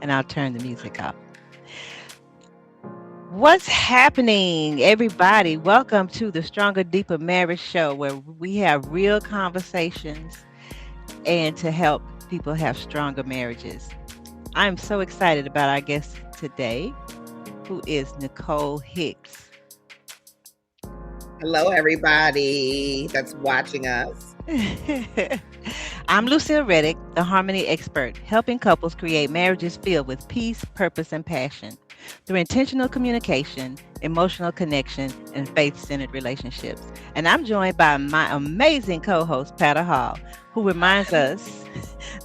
and I'll turn the music up. What's happening, everybody? Welcome to the Stronger, Deeper Marriage Show, where we have real conversations and to help people have stronger marriages. I'm so excited about our guest today, who is Nicole Hicks. Hello, everybody that's watching us. I'm Lucille Reddic, the harmony expert, helping couples create marriages filled with peace, purpose, and passion through intentional communication, emotional connection, and faith centered relationships. And I'm joined by my amazing co host, Patta Hall, who reminds us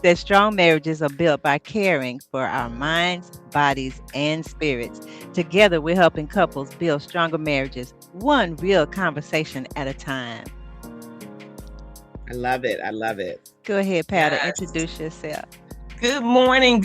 that strong marriages are built by caring for our minds, bodies, and spirits. Together, we're helping couples build stronger marriages, one real conversation at a time. I love it. I love it. Go ahead, Patta, Yes. introduce yourself. Good morning,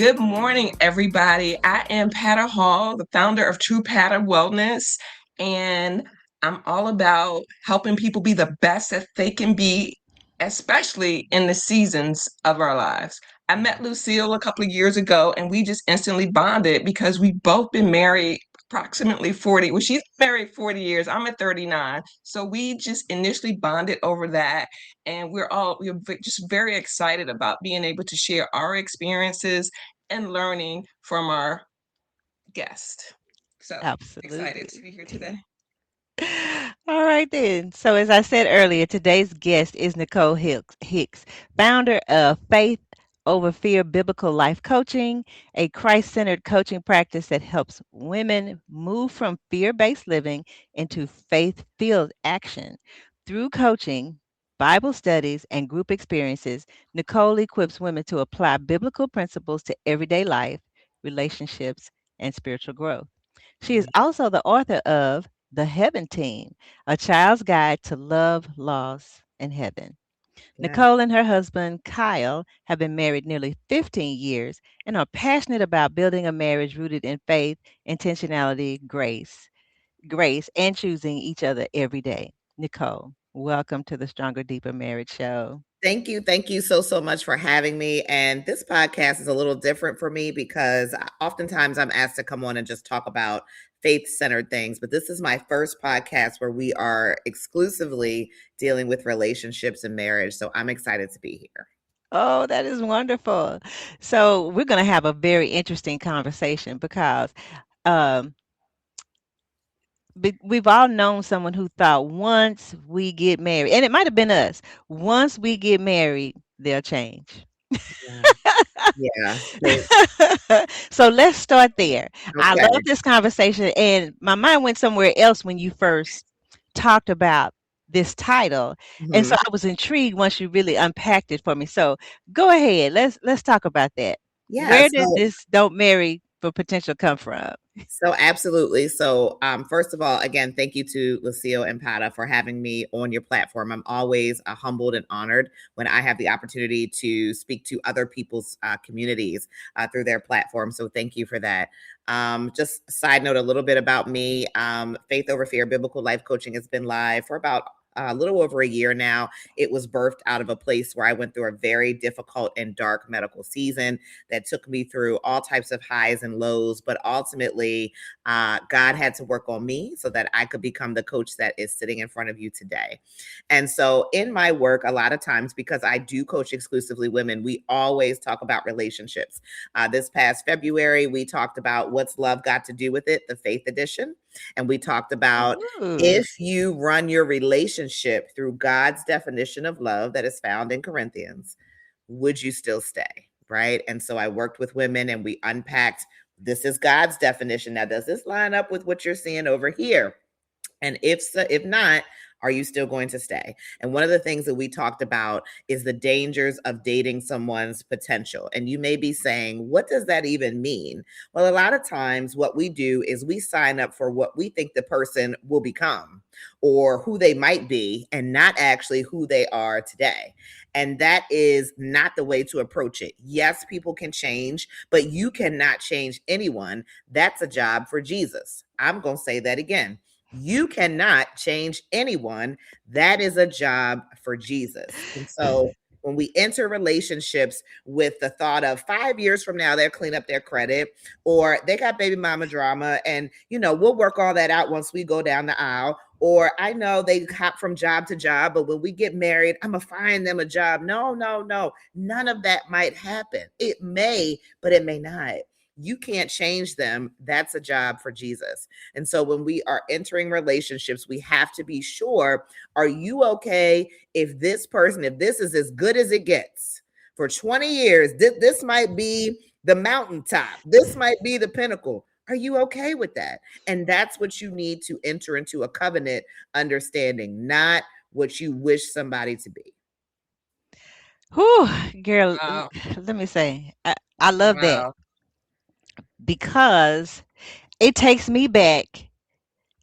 everybody. I am Patta Hall, the founder of True Patta Wellness, and I'm all about helping people be the best that they can be, especially in the seasons of our lives. I met Lucille a couple of years ago, and we just instantly bonded because we've both been married approximately 40. Well, she's married 40 years. I'm at 39. So we just initially bonded over that, and we're just very excited about being able to share our experiences and learning from our guest. So excited to Absolutely. be here today. All right, then. So, as I said earlier, today's guest is Nicole Hicks, founder of Faith Over Fear Biblical Life Coaching, a Christ centered coaching practice that helps women move from fear based living into faith filled action. Through coaching, Bible studies, and group experiences, Nicole equips women to apply biblical principles to everyday life, relationships, and spiritual growth. She is also the author of The Heaven Team, a child's guide to love, loss, and heaven. Yeah. Nicole and her husband, Kyle, have been married nearly 15 years and are passionate about building a marriage rooted in faith, intentionality, grace, and choosing each other every day. Nicole, welcome to the Stronger, Deeper Marriage Show. Thank you. Thank you so much for having me. And this podcast is a little different for me because oftentimes I'm asked to come on and just talk about faith centered things. But this is my first podcast where we are exclusively dealing with relationships and marriage. So I'm excited to be here. Oh, that is wonderful. So, we're going to have a very interesting conversation because um, we've all known someone who thought once we get married, and it might have been us, once we get married, they'll change. Yeah. Yeah. So, So let's start there. I love okay. this conversation, and my mind went somewhere else when you first talked about this title, and so Mhm. I was intrigued once you really unpacked it for me. So go ahead, let's talk about that. Yeah. Where did this "don't marry for potential" come from? So absolutely. So first of all, again, thank you to Lucille and Pata for having me on your platform. I'm always humbled and honored when I have the opportunity to speak to other people's communities through their platform. So thank you for that. Just side note, a little bit about me. Faith Over Fear Biblical Life Coaching has been live for about a little over a year now. It was birthed out of a place where I went through a very difficult and dark medical season that took me through all types of highs and lows. But ultimately, God had to work on me so that I could become the coach that is sitting in front of you today. And so, in my work, a lot of times, because I do coach exclusively women, we always talk about relationships. This past February, we talked about what's love got to do with it, the faith edition. And we talked about Ooh. if you run your relationship through God's definition of love that is found in Corinthians, would you still stay? Right. And so I worked with women and we unpacked this is God's definition. Now, does this line up with what you're seeing over here? And if so, if not, are you still going to stay? And one of the things that we talked about is the dangers of dating someone's potential. And you may be saying, what does that even mean? Well, a lot of times what we do is we sign up for what we think the person will become or who they might be and not actually who they are today. And that is not the way to approach it. Yes, people can change, but you cannot change anyone. That's a job for Jesus. I'm going to say that again. You cannot change anyone. That is a job for Jesus. And so when we enter relationships with the thought of 5 years from now, they'll clean up their credit, or they got baby mama drama, and we'll work all that out once we go down the aisle. Or I know they hop from job to job, but when we get married, I'm gonna find them a job. No, no, no. None of that might happen. It may, but it may not. You can't change them. That's a job for Jesus. And so when we are entering relationships, we have to be sure, are you okay if this person, if this is as good as it gets for 20 years, this might be the mountaintop. This might be the pinnacle. Are you okay with that? And that's what you need to enter into a covenant understanding, not what you wish somebody to be. Whew, girl, Wow. let me say, I love that Wow. because it takes me back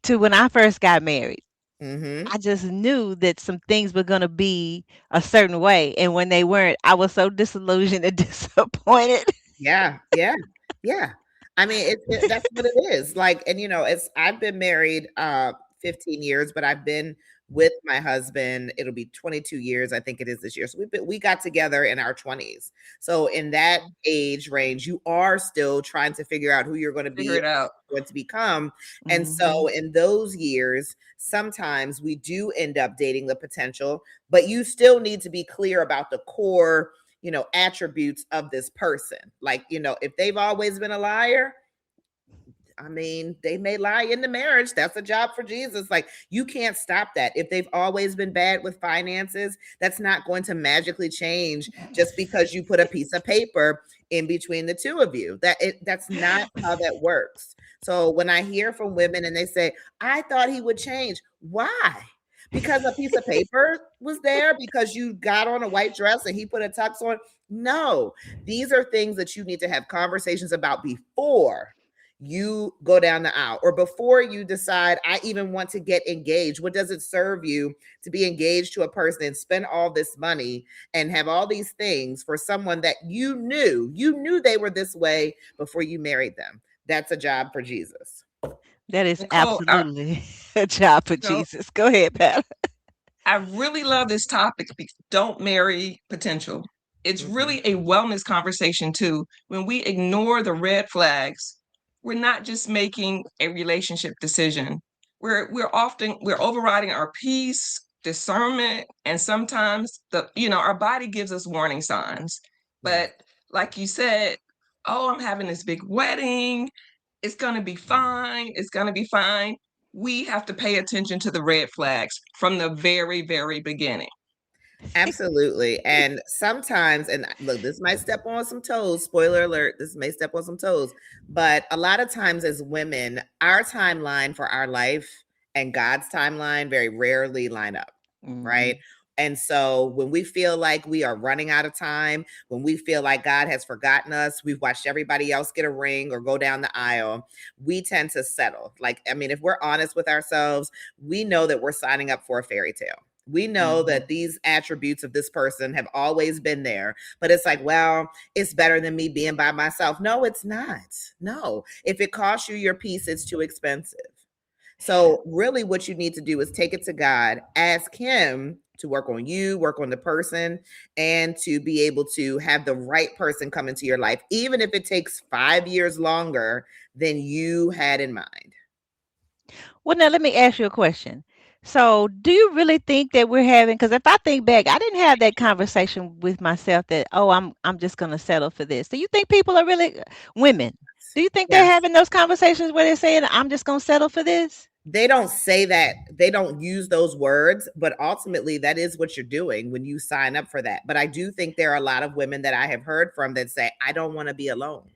to when I first got married. Mm-hmm. I just knew that some things were going to be a certain way. And when they weren't, I was so disillusioned and disappointed. Yeah, yeah, yeah. I mean, that's what it is. Like, and it's I've been married 15 years, but I've been with my husband. It'll be 22 years, I think it is this year. So we got together in our 20s. So in that age range, you are still trying to figure out who you're going to Figure be, it out. going to become. And Hmm. so in those years, sometimes we do end up dating the potential, but you still need to be clear about the core attributes of this person. Like, if they've always been a liar, I mean, they may lie in the marriage. That's a job for Jesus. Like, you can't stop that. If they've always been bad with finances, that's not going to magically change just because you put a piece of paper in between the two of you. That's not how that works. So when I hear from women and they say, I thought he would change, why? Because a piece of paper was there, because you got on a white dress and he put a tux on. No, these are things that you need to have conversations about before you go down the aisle, or before you decide, I even want to get engaged. What does it serve you to be engaged to a person and spend all this money and have all these things for someone that you knew they were this way before you married them? That's a job for Jesus. That is Nicole, absolutely a job for you know, Jesus. Go ahead, Pat. I really love this topic. Don't marry potential. It's Mhm. really a wellness conversation too. When we ignore the red flags, we're not just making a relationship decision. We're overriding our peace, discernment, and sometimes our body gives us warning signs. Yes. But like you said, oh, I'm having this big wedding. It's going to be fine. It's going to be fine. We have to pay attention to the red flags from the very, very beginning. Absolutely. And sometimes, and look, this might step on some toes, spoiler alert, this may step on some toes, but a lot of times as women, our timeline for our life and God's timeline very rarely line up, right? Hmm. And so when we feel like we are running out of time, when we feel like God has forgotten us, we've watched everybody else get a ring or go down the aisle, we tend to settle. Like, I mean, if we're honest with ourselves, we know that we're signing up for a fairy tale. We know Hmm. that these attributes of this person have always been there, but it's like, well, it's better than me being by myself. No, it's not. No, if it costs you your peace, it's too expensive. So, really, what you need to do is take it to God, ask Him to work on you, work on the person, and to be able to have the right person come into your life, even if it takes 5 years longer than you had in mind. Well, now let me ask you a question. So, do you really think that we're having? Because if I think back, I didn't have that conversation with myself that, oh, I'm just going to settle for this. Do you think people are really women? Do you think they're Yes. having those conversations where they're saying, I'm just going to settle for this? They don't say that, they don't use those words, but ultimately that is what you're doing when you sign up for that. But I do think there are a lot of women that I have heard from that say, I don't want to be alone.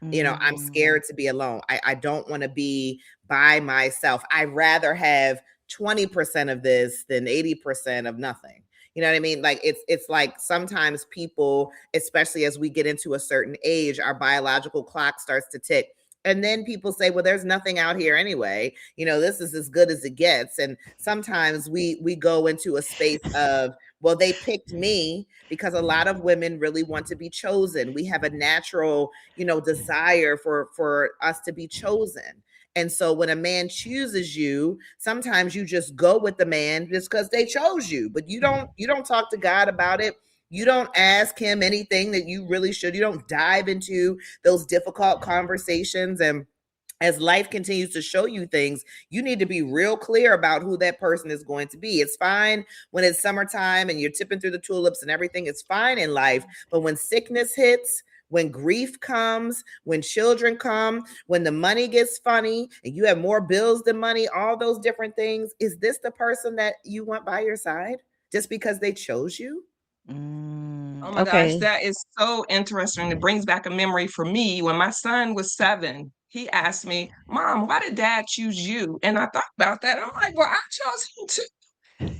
I'm Mm. scared to be alone. I don't want to be by myself. I'd rather have 20% of this than 80% of nothing. You know what I mean? Like, it's like sometimes people, especially as we get into a certain age, our biological clock starts to tick. And then people say, well, there's nothing out here anyway. This is as good as it gets. And sometimes we go into a space of, well, they picked me, because a lot of women really want to be chosen. We have a natural desire for us to be chosen. And so when a man chooses you, sometimes you just go with the man just because they chose you, but you don't talk to God about it. You don't ask him anything that you really should. You don't dive into those difficult conversations. And as life continues to show you things, you need to be real clear about who that person is going to be. It's fine when it's summertime and you're tipping through the tulips and everything is fine in life. But when sickness hits, when grief comes, when children come, when the money gets funny and you have more bills than money, all those different things, is this the person that you want by your side just because they chose you? Oh my gosh, Okay. that is so interesting. It brings back a memory for me. When my son was 7, he asked me, Mom, why did dad choose you? And I thought about that. I'm like, well, I chose him too.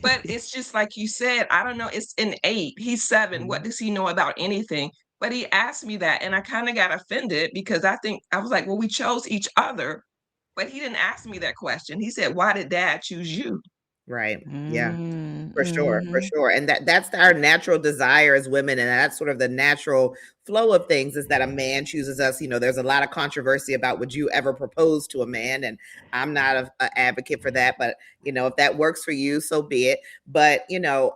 But it's just like you said, I don't know, it's innate. He's 7. What Mhm. does he know about anything? But he asked me that, and I kind of got offended because I was like, well, we chose each other. But he didn't ask me that question. He said, why did dad choose you? Right. Yeah. For sure, for Mm-hmm. sure. And that's our natural desire as women. And that's sort of the natural flow of things, is that a man chooses us. There's a lot of controversy about would you ever propose to a man? And I'm not a advocate for that. But, if that works for you, so be it. But,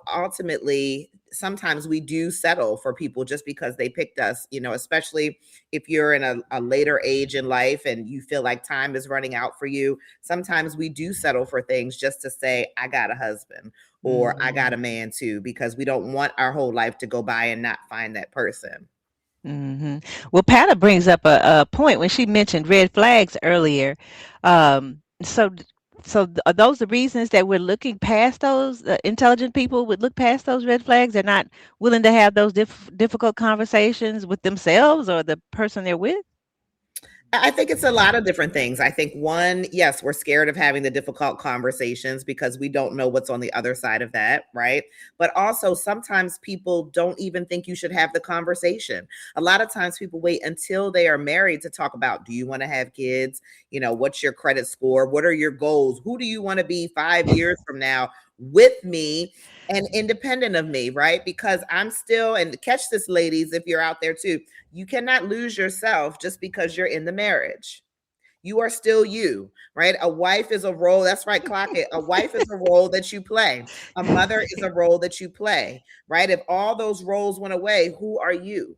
ultimately, sometimes we do settle for people just because they picked us, especially if you're in a later age in life and you feel like time is running out for you. Sometimes we do settle for things just to say, I got a husband, or I got a Mm-hmm. man too, because we don't want our whole life to go by and not find that person. Mm-hmm. Well, Pata brings up a point when she mentioned red flags earlier. So are those the reasons that we're looking past those intelligent people would look past those red flags? They're not willing to have those difficult conversations with themselves or the person they're with? I think it's a lot of different things. I think one, yes, we're scared of having the difficult conversations because we don't know what's on the other side of that, right? But also, sometimes people don't even think you should have the conversation. A lot of times people wait until they are married to talk about, do you want to have kids? What's your credit score? What are your goals? Who do you want to be 5 years from now with me and independent of me, right? Because I'm still, and catch this, ladies, if you're out there too, you cannot lose yourself just because you're in the marriage. You are still you, right? A wife is a role. That's right, clock it. A wife is a role that you play. A mother is a role that you play, right? If all those roles went away, who are you?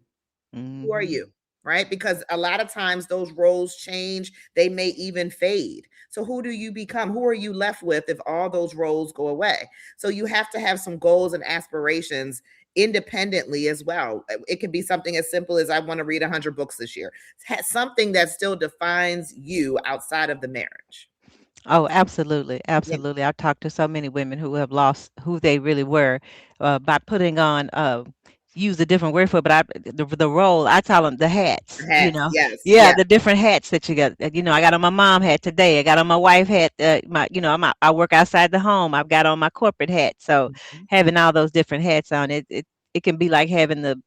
Who are Mm-hmm. you? Right? Because a lot of times those roles change, they may even fade. So who do you become? Who are you left with if all those roles go away? So you have to have some goals and aspirations independently as well. It can be something as simple as, I want to read 100 books this year. Something that still defines you outside of the marriage. Oh, absolutely, Yeah. absolutely. I've talked to so many women who have lost who they really were by putting on use a different word for it, but the role I call them the hats. Hats. Yes. Yeah, Yes. the different hats that you got. I got on my mom hat today. I got on my wife hat. I work outside the home. I've got on my corporate hat. So Mhm. having all those different hats on it can be like having the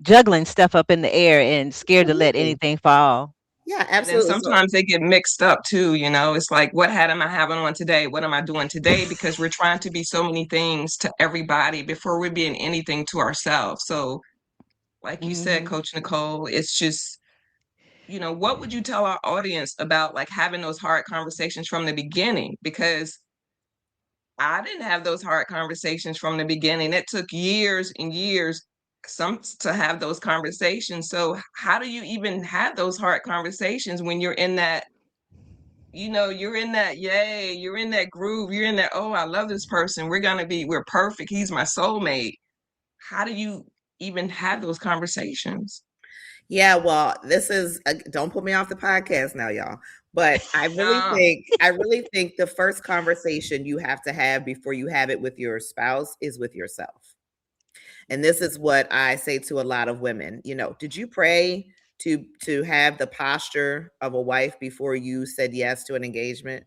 juggling stuff up in the air and scared to let Absolutely. anything fall. Yeah, And then absolutely. So sometimes they get mixed up too, It's like, what hat am I having on today? What am I doing today? Because we're trying to be so many things to everybody before we're being anything to ourselves. So, like you said, Hmm. Coach Nicole, it's just, what would you tell our audience about like having those hard conversations from the beginning? Because I didn't have those hard conversations from the beginning. It took years and years some to have those conversations. So how do you even have those hard conversations when you're in that, you're in that yay, you're in that groove, you're in that, oh, I love this person. We're perfect. He's my soulmate. How do you even have those conversations? yeah, well, this is don't put me off the podcast now, y'all. But I really No. think I really think the first conversation you have to have before you have it with your spouse is with yourself. And this is what I say to a lot of women. Did you pray to have the posture of a wife before you said yes to an engagement?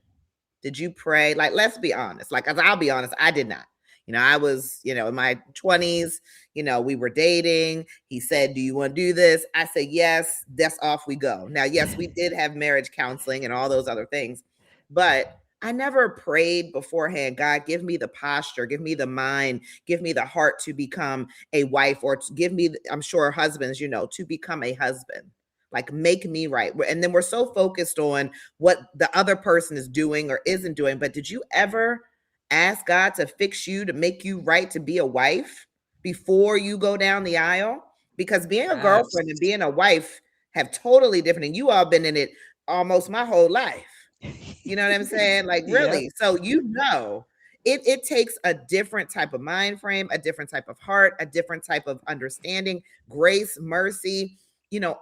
Did you pray? Like, let's be honest. Like, as I'll be honest, I did not. I was, in my 20s, we were dating. He said, do you want to do this? I said, yes, that's off we go. Now, yes, we did have marriage counseling and all those other things, but I never prayed beforehand. God, give me the posture, give me the mind, give me the heart to become a wife, or to give me, I'm sure husbands, to become a husband. Like, make me right. And then we're so focused on what the other person is doing or isn't doing. But did you ever Ask God to fix you, to make you right, to be a wife before you go down the aisle. Because being a girlfriend and Yes. being a wife have totally different. And you all been in it almost my whole life. You know what I'm saying? Like, Yep. really. So, it takes a different type of mind frame, a different type of heart, a different type of understanding, grace, mercy,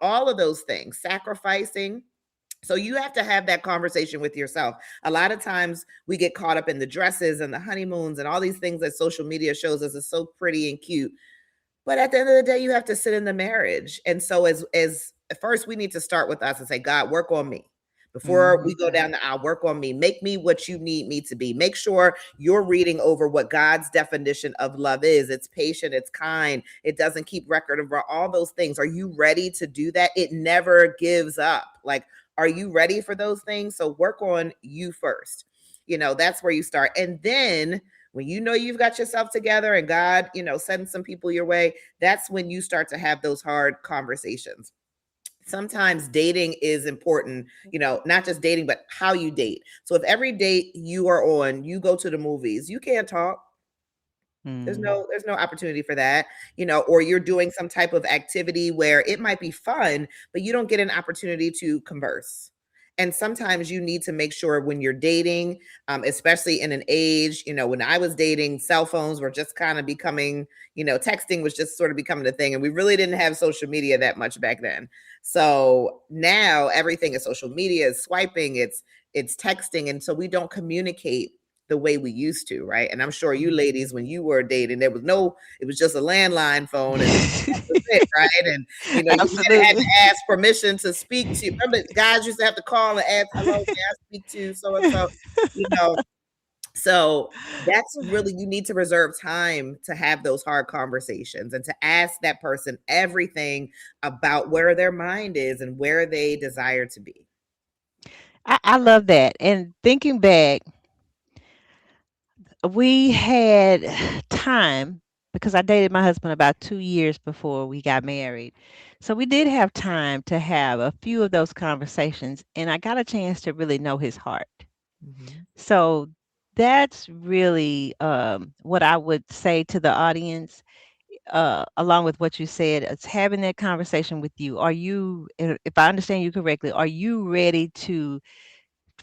all of those things, sacrificing. So you have to have that conversation with yourself. A lot of times we get caught up in the dresses and the honeymoons and all these things that social media shows us is so pretty and cute. But at the end of the day, you have to sit in the marriage. And so as first we need to start with us and say, God, work on me. Before we Mhm. go down the aisle, work on me. Make me what you need me to be. Make sure you're reading over what God's definition of love is. It's patient, it's kind, it doesn't keep record of all those things. Are you ready to do that? It never gives up. Like, are you ready for those things? So work on you first. That's where you start. And then when you've got yourself together and God, sends some people your way, that's when you start to have those hard conversations. Sometimes dating is important, not just dating, but how you date. So if every date you are on, you go to the movies, you can't talk. There's Mm. no opportunity for that, or you're doing some type of activity where it might be fun, but you don't get an opportunity to converse. And sometimes you need to make sure when you're dating, especially in an age, when I was dating, cell phones were just kind of becoming, texting was just sort of becoming a thing. And we really didn't have social media that much back then. So now everything is social media, is swiping, it's texting. And so we don't communicate the way we used to, right? And I'm sure you ladies, when you were dating, it was just a landline phone and that was it, right? And you might have had Absolutely. to ask permission to speak to. Remember, guys used to have to call and ask, "Hello, may I speak to so and so?" You know, so that's really, you need to reserve time to have those hard conversations and to ask that person everything about where their mind is and where they desire to be. I love that. And thinking back, we had time because I dated my husband about 2 years before we got married. So we did have time to have a few of those conversations, and I got a chance to really know his heart. Mhm. So that's really what I would say to the audience, along with what you said. It's having that conversation with you. Are you, if I understand you correctly, are you ready to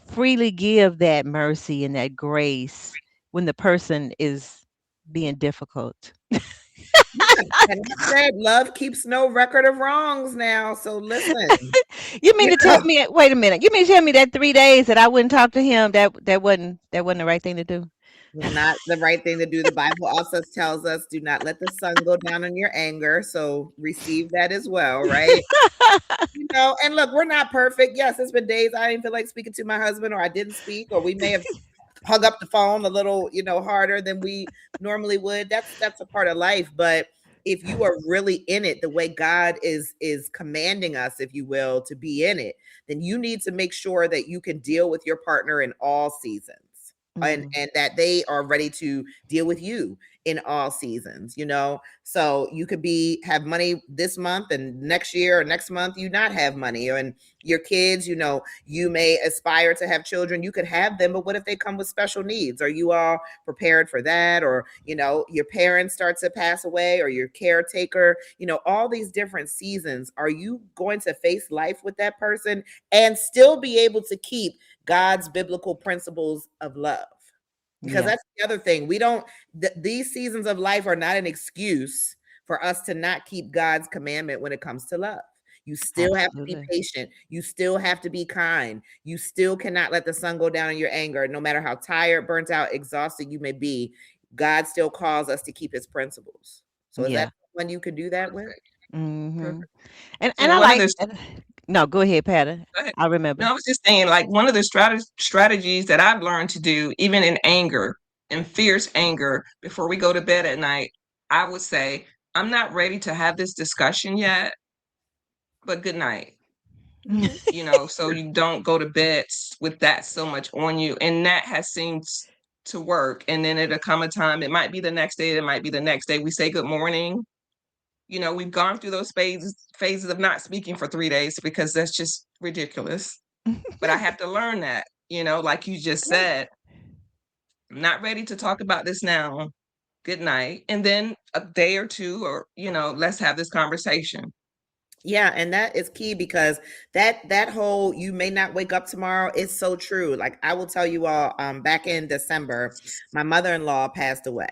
freely give that mercy and that grace when the person is being difficult? Yeah, and I said love keeps no record of wrongs now. So listen, You mean you to tell know, me? Wait a minute. You mean to tell me that 3 days that I wouldn't talk to him, that wasn't the right thing to do? was not the right thing to do. The Bible also tells us, do not let the sun go down on your anger. So receive that as well, right? And look, we're not perfect. Yes, there's been days I didn't feel like speaking to my husband, or I didn't speak, or we may have hung up the phone a little, harder than we normally would. That's a part of life. But if you are really in it the way God is commanding us, if you will, to be in it, then you need to make sure that you can deal with your partner in all seasons. And Mm. that they are ready to deal with you in all seasons. So you could have money this month, and next year or next month you not have money. And your kids, you may aspire to have children, you could have them, but what if they come with special needs? Are you all prepared for that? Or your parents start to pass away, or your caretaker, all these different seasons. Are you going to face life with that person and still be able to keep God's biblical principles of love? Because Yeah, that's the other thing. We don't, these seasons of life are not an excuse for us to not keep God's commandment when it comes to love. You still have to be absolutely. patient. You still have to be kind. You still cannot let the sun go down in your anger. No matter how tired, burnt out, exhausted you may be, God still calls us to keep his principles. So is that Yeah. one you could do that with? Perfect. Mhm. Perfect. And I One of like. the No, go ahead, Patty. Go ahead. I remember. No, I was just saying, like, one of the strategies that I've learned to do, even in anger, in fierce anger, before we go to bed at night, I would say, I'm not ready to have this discussion yet, but good night. Mhm. So you don't go to bed with that so much on you. And that has seemed to work. And then it'll come a time, it might be the next day, it might be the next day. We say good morning. We've gone through those phases of not speaking for 3 days because that's just ridiculous. But I have to learn that, like you just Yeah. said, I'm not ready to talk about this now. Good night. And then a day or two, or, let's have this conversation. Yeah, and that is key because that whole you may not wake up tomorrow is so true. Like I will tell you all, back in December, my mother-in-law passed away.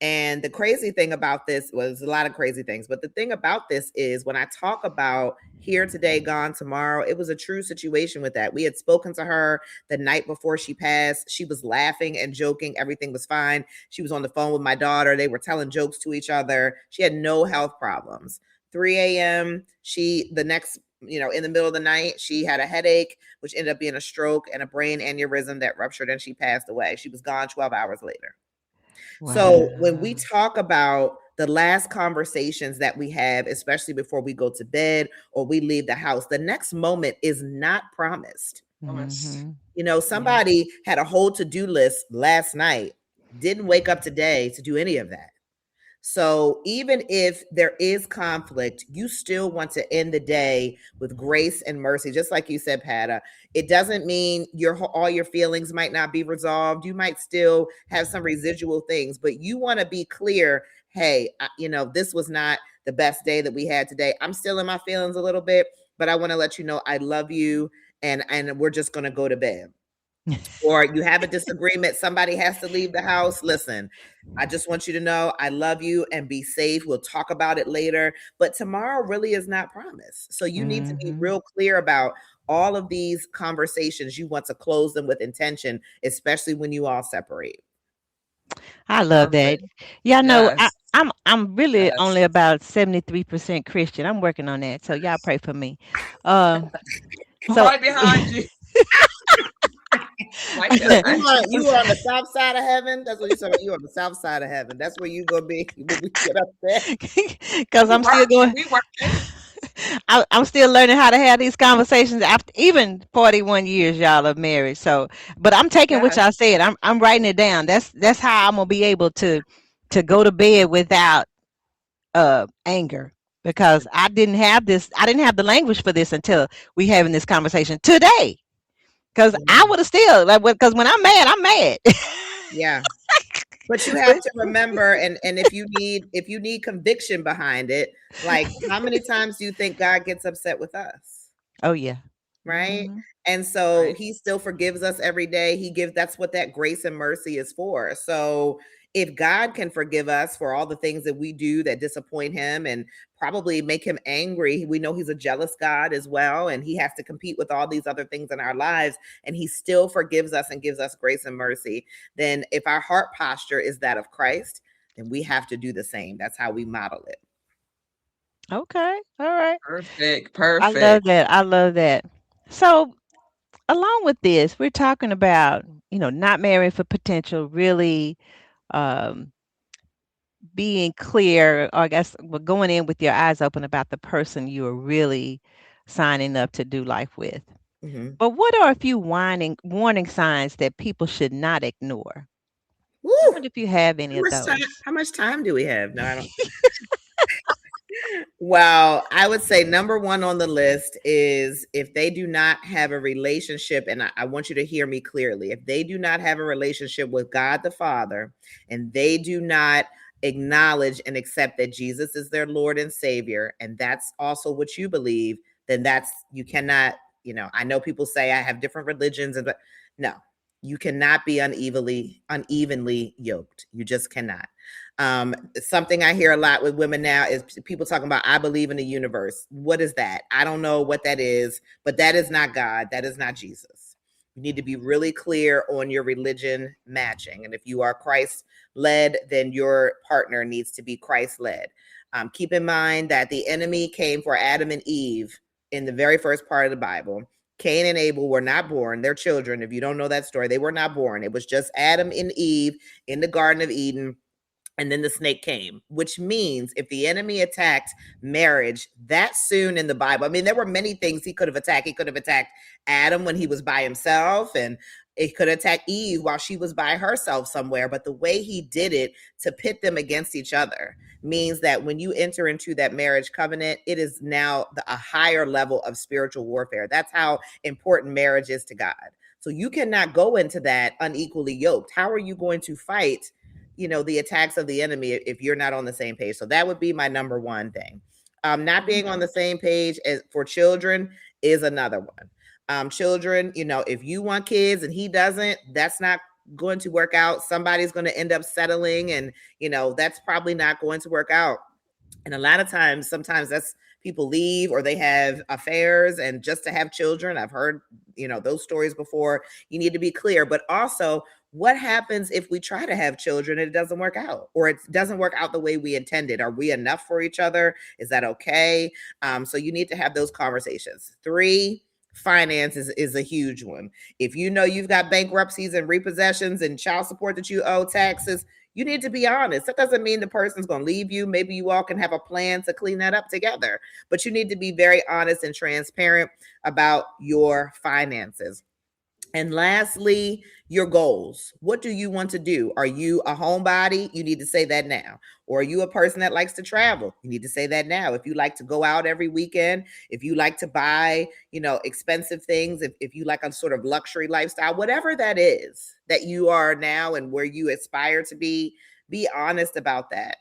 And the crazy thing about this was a lot of crazy things, but the thing about this is when I talk about here today, gone tomorrow, it was a true situation with that. We had spoken to her the night before she passed. She was laughing and joking. Everything was fine. She was on the phone with my daughter. They were telling jokes to each other. She had no health problems. 3 a.m. The next, in the middle of the night, she had a headache, which ended up being a stroke and a brain aneurysm that ruptured and she passed away. She was gone 12 hours later. So when we Wow. talk about the last conversations that we have, especially before we go to bed or we leave the house, the next moment is not promised. Promise. Mm-hmm. Yeah. Somebody had a whole to-do list last night, didn't wake up today to do any of that. So even if there is conflict, you still want to end the day with grace and mercy, just like you said, Pata. It doesn't mean all your feelings might not be resolved. You might still have some residual things, but you want to be clear. Hey, this was not the best day that we had today. I'm still in my feelings a little bit, but I want to let you know I love you, and we're just going to go to bed. Or you have a disagreement, somebody has to leave the house. Listen, I just want you to know I love you and be safe. We'll talk about it later. But tomorrow really is not promised. So you need to be Mm-hmm. real clear about all of these conversations. You want to close them with intention, especially when you all separate. I love that. Perfect. Y'all know Yes. I'm really Yes. only about 73% Christian. I'm working on that. So y'all pray for me. Uh I'm so right behind you. Right You behind are you. you are on the south side of heaven. That's what you said. You on the south side of heaven. That's where you gonna be when we get up there. cuz We I'm still working. going We working. I'm still learning how to have these conversations after even 41 years y'all of marriage. So, but I'm taking what Yes. y'all said. I'm writing it down. That's how I'm going to be able to go to bed without anger, because I didn't have the language for this until we having this conversation today, because I would have still like, because when I'm mad. Yeah. But you have But to remember, and if you need conviction behind it, like how many times do you think God gets upset with us? oh yeah. Right? Hmm. And so Right. he still forgives us every day. That's what that grace and mercy is for. So if God can forgive us for all the things that we do that disappoint him and probably make him angry, we know he's a jealous God as well, and he has to compete with all these other things in our lives, and he still forgives us and gives us grace and mercy. Then if our heart posture is that of Christ, then we have to do the same. That's how we model it. Okay. All right. Perfect. I love Perfect. that. I love that. So, along with this, we're talking about, not marrying for potential, really um, being clear, or I guess going in with your eyes open about the person you are really signing up to do life with. Mm-hmm. But what are a few warning signs that people should not ignore? I Woo! wonder if you have any of those. How much time do we have? No, I don't. Well, I would say number one on the list is if they do not have a relationship, and I want you to hear me clearly. If they do not have a relationship with God the Father, and they do not acknowledge and accept that Jesus is their Lord and Savior, and that's also what you believe, then you cannot, I know people say I have different religions, but no, you cannot be unevenly yoked. You just cannot. Something I hear a lot with women now is people talking about, I believe in the universe. What is that? I don't know what that is, but that is not God. That is not Jesus. You need to be really clear on your religion matching. And if you are Christ led, then your partner needs to be Christ led. Keep in mind that the enemy came for Adam and Eve in the very first part of the Bible. Cain and Abel were not born. They're children. If you don't know that story, they were not born. It was just Adam and Eve in the Garden of Eden, and then the snake came, which means if the enemy attacked marriage that soon in the Bible, I mean, there were many things he could have attacked. He could have attacked Adam when he was by himself, and it could attack Eve while she was by herself somewhere. But the way he did it to pit them against each other means that when you enter into that marriage covenant, it is now a higher level of spiritual warfare. That's how important marriage is to God. So you cannot go into that unequally yoked. How are you going to fight, the attacks of the enemy if you're not on the same page? So that would be my number one thing. Not being on the same page as for children is another one. Children, if you want kids and he doesn't, that's not going to work out. Somebody's going to end up settling, and that's probably not going to work out. And a lot of times, sometimes that's people leave or they have affairs and just to have children. I've heard, those stories before. You need to be clear. But also, what happens if we try to have children and it doesn't work out, or it doesn't work out the way we intended? Are we enough for each other? Is that okay? So you need to have those conversations. 3, finances is a huge one. If you know you've got bankruptcies and repossessions and child support that you owe, taxes, you need to be honest. That doesn't mean the person's going to leave you. Maybe you all can have a plan to clean that up together, but you need to be very honest and transparent about your finances. And lastly, your goals. What do you want to do? Are you a homebody? You need to say that now. Or are you a person that likes to travel? You need to say that now. If you like to go out every weekend, if you like to buy, expensive things, if you like a sort of luxury lifestyle, whatever that is that you are now and where you aspire to be honest about that.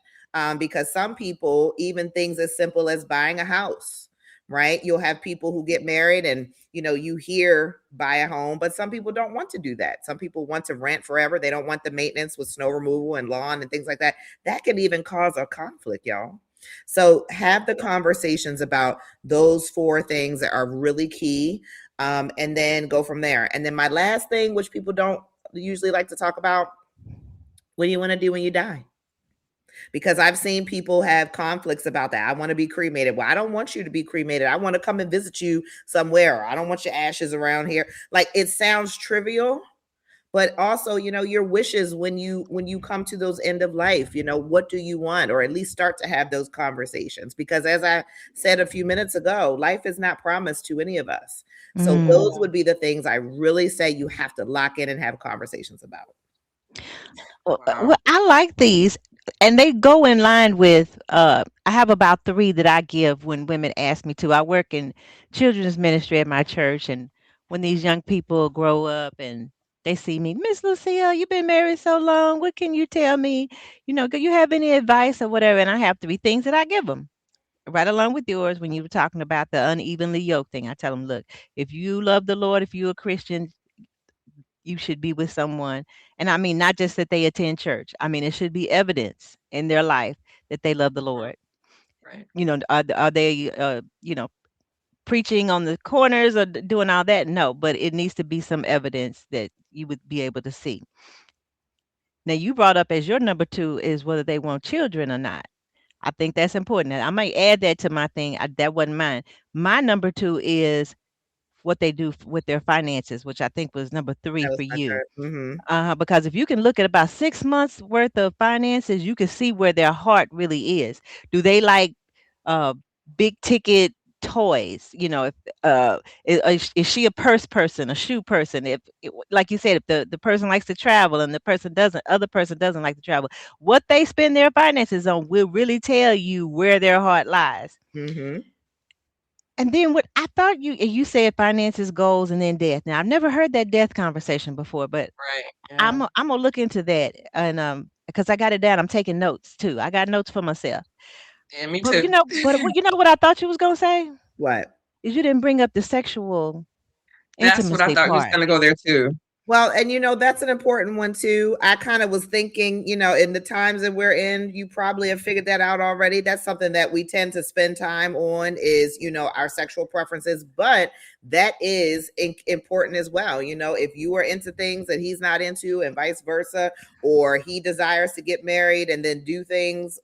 Because some people, even things as simple as buying a house, right? You'll have people who get married and, you hear buy a home, but some people don't want to do that. Some people want to rent forever. They don't want the maintenance with snow removal and lawn and things like that. That can even cause a conflict, y'all. So have the conversations about those 4 things that are really key, and then go from there. And then my last thing, which people don't usually like to talk about, what do you want to do when you die? Because I've seen people have conflicts about that. I want to be cremated. Well, I don't want you to be cremated. I want to come and visit you somewhere. I don't want your ashes around here. Like, it sounds trivial, but also, your wishes when you come to those end of life, what do you want? Or at least start to have those conversations. Because as I said a few minutes ago, life is not promised to any of us. So those would be the things I really say you have to lock in and have conversations about. Well, I like these, and they go in line with. I have about 3 that I give when women ask me to. I work in children's ministry at my church, and when these young people grow up and they see me, Miss Lucille, you've been married so long. What can you tell me? Do you have any advice or whatever? And I have 3 things that I give them. Right along with yours, when you were talking about the unevenly yoked thing, I tell them, look, if you love the Lord, if you're a Christian, you should be with someone. And I mean, not just that they attend church. I mean, it should be evidence in their life that they love the Lord. Right. Are they, preaching on the corners or doing all that? No, but it needs to be some evidence that you would be able to see. Now, you brought up as your number 2 is whether they want children or not. I think that's important. I might add that to my thing. That wasn't mine. My number 2 is what they do with their finances, which I think was number 3 That was for my you. 3rd. Mm-hmm. Because if you can look at about 6 months worth of finances, you can see where their heart really is. Do they like uh, big ticket toys? If is she a purse person, a shoe person? Like you said, if the person likes to travel and the other person doesn't like to travel, what they spend their finances on will really tell you where their heart lies. Mm-hmm. And then what I thought you said finances, goals, and then death. Now I've never heard that death conversation before, but Right. I'm Yeah. I'm gonna look into that, and because I got it down, I'm taking notes too. I got notes for myself. Yeah, me But too. what I thought you was gonna say What? is you didn't bring up the sexual That's what I intimacy thought you was part. gonna go there too. Well, and that's an important one too. I kind of was thinking, in the times that we're in, you probably have figured that out already. That's something that we tend to spend time on is, our sexual preferences, but that is important as well. If you are into things that he's not into and vice versa, or he desires to get married and then do things,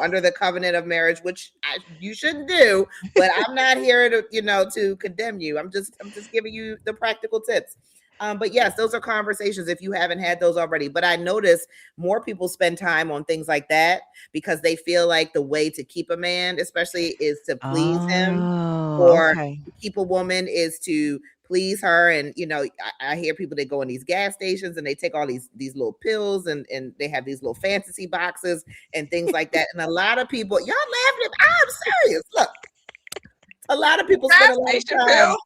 under the covenant of marriage, which you shouldn't do, but I'm not here to, to condemn you. I'm just giving you the practical tips. But yes, those are conversations if you haven't had those already. But I notice more people spend time on things like that because they feel like the way to keep a man, especially, is to please him, Oh, or okay. to keep a woman is to please her. And I hear people that go in these gas stations and they take all these little pills and they have these little fantasy boxes and things like that. And a lot of people, y'all laughing at, I'm serious. Look, a lot of people spend Gas a lot of station time. pill.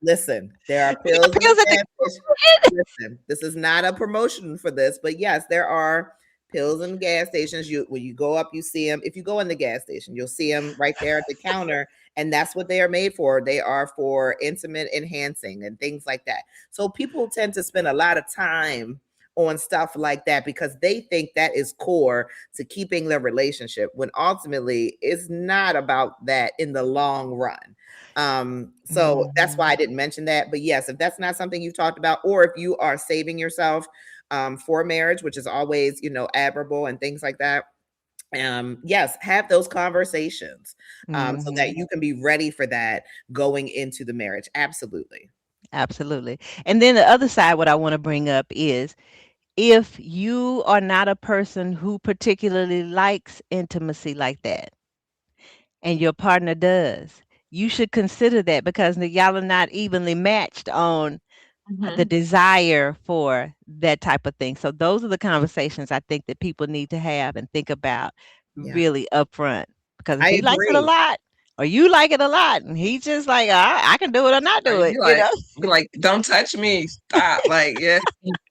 Listen, there are We got pills in the pills at the gas station. Listen, this is not a promotion for this, but yes, there are pills in gas stations. You when you go up, you see them. If you go in the gas station, you'll see them right there at the counter, and that's what they are made for. They are for intimate enhancing and things like that. So people tend to spend a lot of time on stuff like that because they think that is core to keeping their relationship when ultimately it's not about that in the long run. So that's why Mhm. I didn't mention that. But yes, if that's not something you've talked about, or if you are saving yourself for marriage, which is always, admirable and things like that. Yes, have those conversations so that Mhm. you can be ready for that going into the marriage. Absolutely. Absolutely. And then the other side, what I want to bring up is if you are not a person who particularly likes intimacy like that, and your partner does, you should consider that because y'all are not evenly matched on the Mhm. desire for that type of thing. So those are the conversations I think that people need to have and think about Yeah, really upfront. Because if I he likes it a agree. lot, or you like it a lot, and he's just like, I can do it or not Or do you it, you know? be like, don't touch me. Stop. Like, yeah.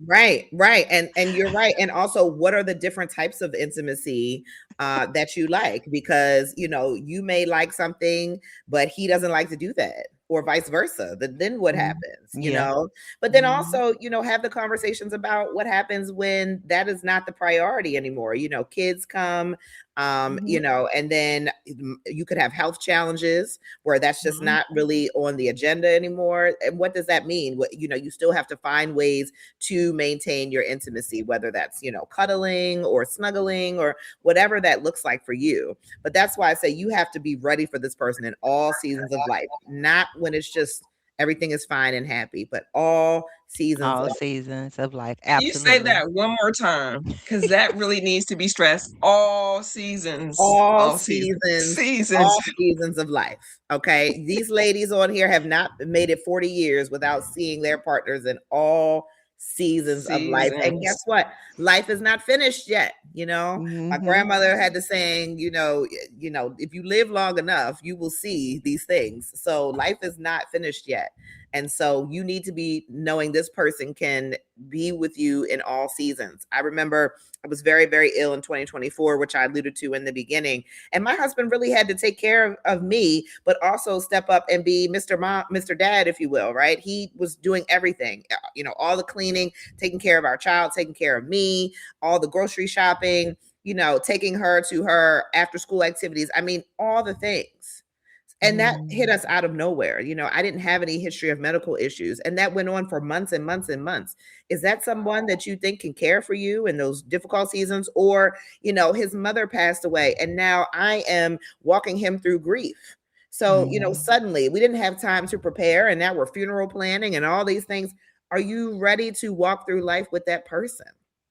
Right, right. And you're right. And also, what are the different types of intimacy that you like? Because, you may like something, but he doesn't like to do that, or vice versa. Then what Mm, happens, yeah. But then Mhm. also, have the conversations about what happens when that is not the priority anymore. Kids come, Mhm. and then you could have health challenges where that's just Mhm. not really on the agenda anymore. And what does that mean? You still have to find ways to maintain your intimacy, whether that's, cuddling or snuggling or whatever that looks like for you. But that's why I say you have to be ready for this person in all seasons of life, not when it's just everything is fine and happy, but all seasons All of seasons of life. Can you say Absolutely. that one more time? Because that really needs to be stressed. All seasons. all All seasons. seasons, Seasons. all seasons of life. Okay. These ladies on here have not made it 40 years without seeing their partners in all seasons of life. And guess Seasons. what? Life is not finished yet. My Mhm. grandmother had the saying, if you live long enough, you will see these things. So life is not finished yet. And so you need to be knowing this person can be with you in all seasons. I remember I was very, very ill in 2024, which I alluded to in the beginning. And my husband really had to take care of me, but also step up and be Mr. Mom, Mr. Dad, if you will, right? He was doing everything, all the cleaning, taking care of our child, taking care of me, all the grocery shopping, taking her to her after school activities. I mean, all the things. And that hit Mhm. us out of nowhere. I didn't have any history of medical issues. And that went on for months and months and months. Is that someone that you think can care for you in those difficult seasons? Or, his mother passed away and now I am walking him through grief. So, Mhm. suddenly we didn't have time to prepare and now we're funeral planning and all these things. Are you ready to walk through life with that person?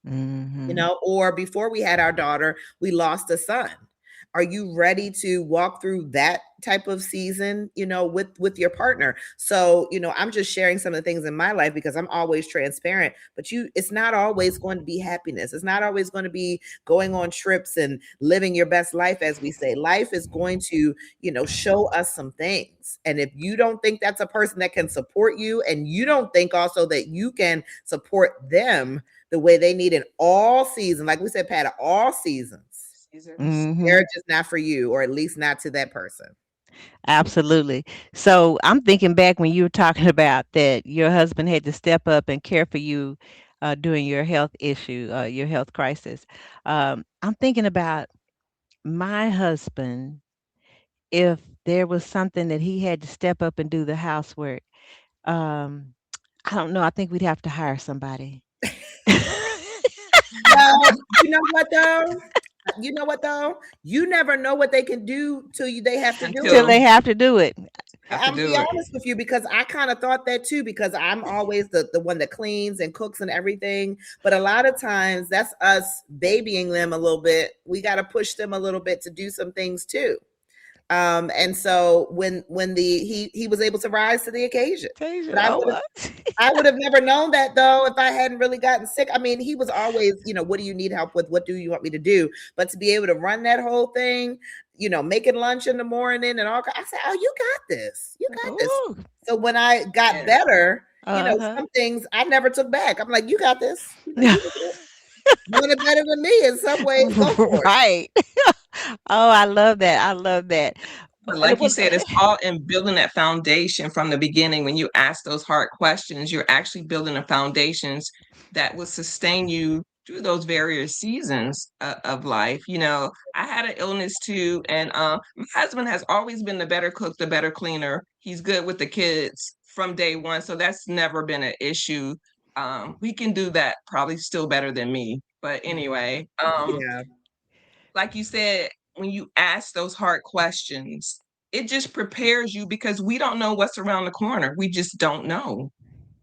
Mhm. Or before we had our daughter, we lost a son. Are you ready to walk through that type of season, with your partner? So, I'm just sharing some of the things in my life because I'm always transparent, but it's not always going to be happiness. It's not always going to be going on trips and living your best life, as we say. Life is going to, show us some things. And if you don't think that's a person that can support you, and you don't think also that you can support them the way they need in all seasons, like we said, Pat, all seasons, Seasons. marriage Mhm. is not for you, or at least not to that person. Absolutely. So I'm thinking back when you were talking about that your husband had to step up and care for you during your health issue, your health crisis. I'm thinking about my husband if there was something that he had to step up and do the housework. Um, I don't know. I think we'd have to hire somebody. Well, you know what though? You know what though? You never know what they can do till they have to do Till it. Until they have to do it. have to I'm do be it. honest with you because I kind of thought that too because I'm always the one that cleans and cooks and everything. But a lot of times that's us babying them a little bit. We got to push them a little bit to do some things too. And so when he was able to rise to the occasion. But Tasia, I oh would have what? I would have never known that though if I hadn't really gotten sick. I mean, he was always, what do you need help with? What do you want me to do? But to be able to run that whole thing, making lunch in the morning and all. I said, oh, you got this. You got this. Ooh. So when I got Yeah. better, Uh-huh. some things I never took back. I'm like, you got this. You can do it. Doing it better than me in some ways. Go for it. Right. Oh, I love that. I love that. But But it like you was said, it's all in building that foundation from the beginning. When you ask those hard questions, you're actually building the foundations that will sustain you through those various seasons of life. I had an illness too, and my husband has always been the better cook, the better cleaner. He's good with the kids from day one, so that's never been an issue. We can do that probably still better than me. But anyway, Yeah, like you said, when you ask those hard questions, it just prepares you because we don't know what's around the corner. We just don't know.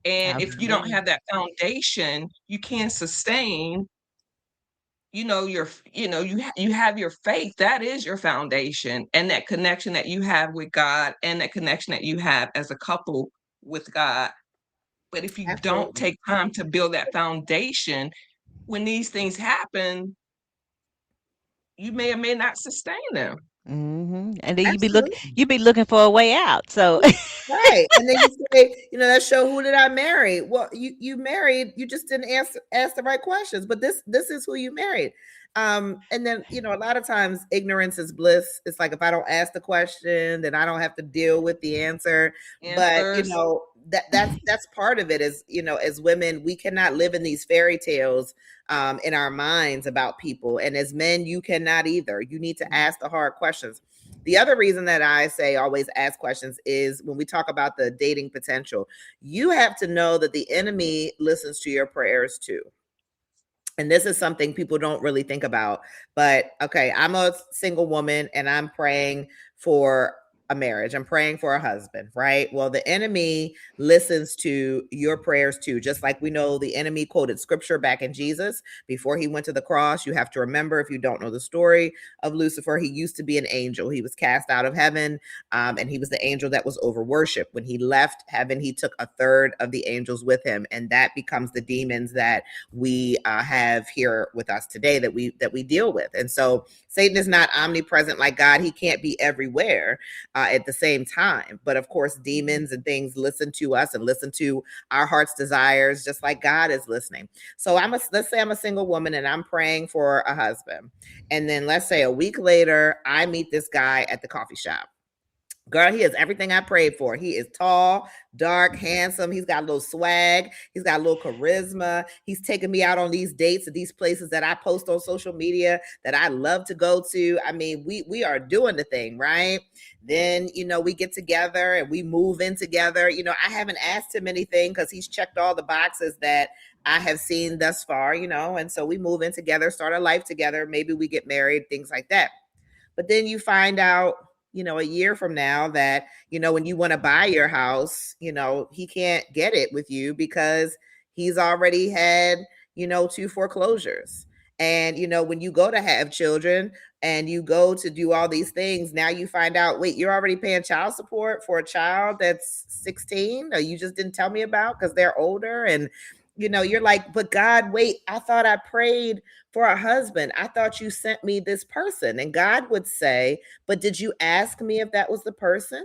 And if you don't absolutely. have that foundation, you can't sustain, you have your faith. That is your foundation, and that connection that you have with God, and that connection that you have as a couple with God. But if you don't absolutely. take time to build that foundation, when these things happen, you may or may not sustain them. And then Absolutely. you be looking for a way out. So Right. And then you say, that show Who Did I Marry? Well, you married, you just didn't ask the right questions. But this is who you married. And then, a lot of times ignorance is bliss. It's like if I don't ask the question, then I don't have to deal with the answer. But Answers. that's part of it is, as women, we cannot live in these fairy tales in our minds about people. And as men, you cannot either. You need to ask the hard questions. The other reason that I say always ask questions is when we talk about the dating potential, you have to know that the enemy listens to your prayers too. And this is something people don't really think about. But okay, I'm a single woman and I'm praying for a marriage. I'm praying for a husband, right? Well, the enemy listens to your prayers too. Just like we know the enemy quoted scripture back in Jesus before he went to the cross. You have to remember, if you don't know the story of Lucifer, he used to be an angel. He was cast out of heaven, and he was the angel that was over worship. When he left heaven, he took a third of the angels with him, and that becomes the demons that we have here with us today that we deal with. And so Satan is not omnipresent like God. He can't be everywhere at the same time. But of course, demons and things listen to us and listen to our heart's desires, just like God is listening. So let's say I'm a single woman and I'm praying for a husband. And then let's say a week later, I meet this guy at the coffee shop. Girl, he has everything I prayed for. He is tall, dark, handsome. He's got a little swag. He's got a little charisma. He's taking me out on these dates at these places that I post on social media that I love to go to. I mean, we are doing the thing, right? Then, we get together and we move in together. I haven't asked him anything because he's checked all the boxes that I have seen thus far, and so we move in together, start a life together. Maybe we get married, things like that. But then you find out, a year from now that, when you want to buy your house, he can't get it with you because he's already had, 2 foreclosures. And, when you go to have children and you go to do all these things, now you find out, wait, you're already paying child support for a child that's 16 or you just didn't tell me about because they're older. And, you're like, but God, wait, I thought I prayed for a husband. I thought you sent me this person. And God would say, but did you ask me if that was the person?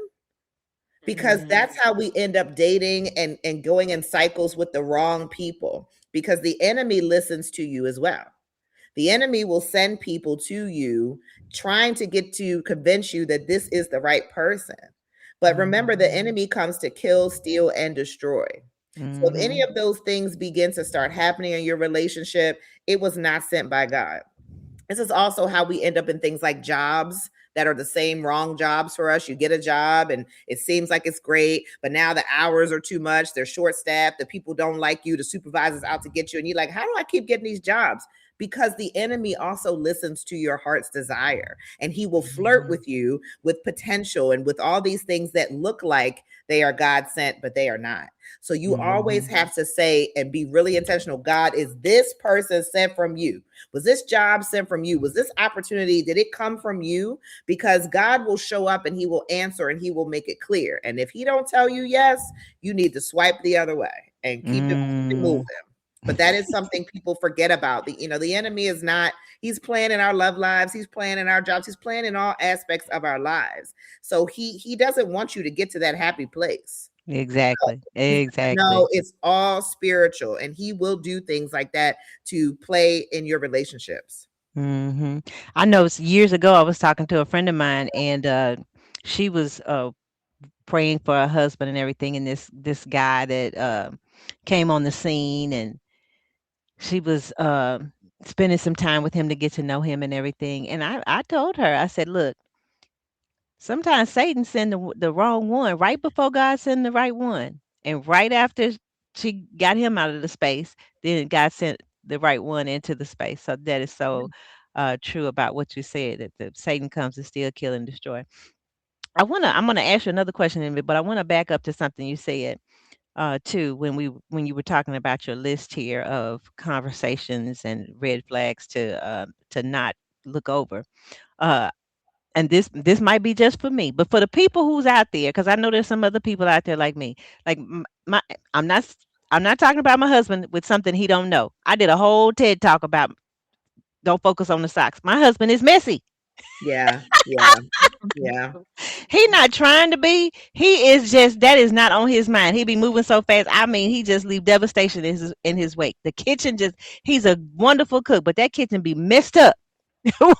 Because Mhm. that's how we end up dating and going in cycles with the wrong people, because the enemy listens to you as well. The enemy will send people to you trying to get to convince you that this is the right person. But remember, the enemy comes to kill, steal, and destroy. So if any mhm. of those things begin to start happening in your relationship, it was not sent by God. This is also how we end up in things like jobs that are the same wrong jobs for us. You get a job and it seems like it's great, but now the hours are too much. They're short staffed. The people don't like you. The supervisor's out to get you. And you're like, how do I keep getting these jobs? Because the enemy also listens to your heart's desire and he will flirt with you with potential and with all these things that look like they are God sent, but they are not. So you always Mhm. have to say and be really intentional. God, is this person sent from you? Was this job sent from you? Was this opportunity, did it come from you? Because God will show up and he will answer and he will make it clear. And if he don't tell you yes, you need to swipe the other way and keep it moving. Mm. But that is something people forget about. The enemy is not, he's playing in our love lives, he's playing in our jobs, he's playing in all aspects of our lives. So he doesn't want you to get to that happy place. Exactly. He's like, no, Exactly. it's all spiritual, and he will do things like that to play in your relationships. I know years ago I was talking to a friend of mine, and she was praying for her husband and everything, and this guy that came on the scene, and she was spending some time with him to get to know him and everything. And I told her, I said, look, sometimes Satan send the wrong one right before God send the right one, and right after she got him out of the space, then God sent the right one into the space. So that is so true about what you said, that Satan comes to steal, kill, and destroy. I'm gonna ask you another question in a bit, but I want to back up to something you said too when you were talking about your list here of conversations and red flags to not look over. Uh, and this might be just for me, but for the people who's out there, because I know there's some other people out there like me. Like my, I'm not I'm not talking about my husband with something he don't know. I did a whole TED talk about don't focus on the socks. My husband is messy. Yeah, yeah, yeah. He not trying to be. He is just that is not on his mind. He be moving so fast. I mean, he just leave devastation in his wake. The kitchen just he's a wonderful cook, but that kitchen be messed up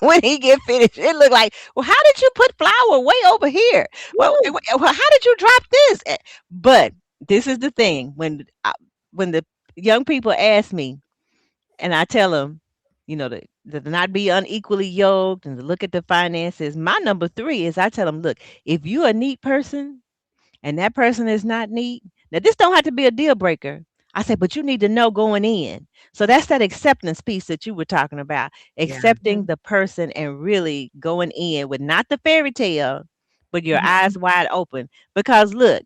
when he get finished. It look like, well, how did you put flour way over here? Woo. How did you drop this? But this is the thing when the young people ask me, and I tell them, to not be unequally yoked and to look at the finances. My number three is I tell them, look, if you're a neat person and that person is not neat, now this don't have to be a deal breaker. I say, but you need to know going in. So that's that acceptance piece that you were talking about, Yeah. accepting the person and really going in with not the fairy tale, but your Mhm. eyes wide open. Because look,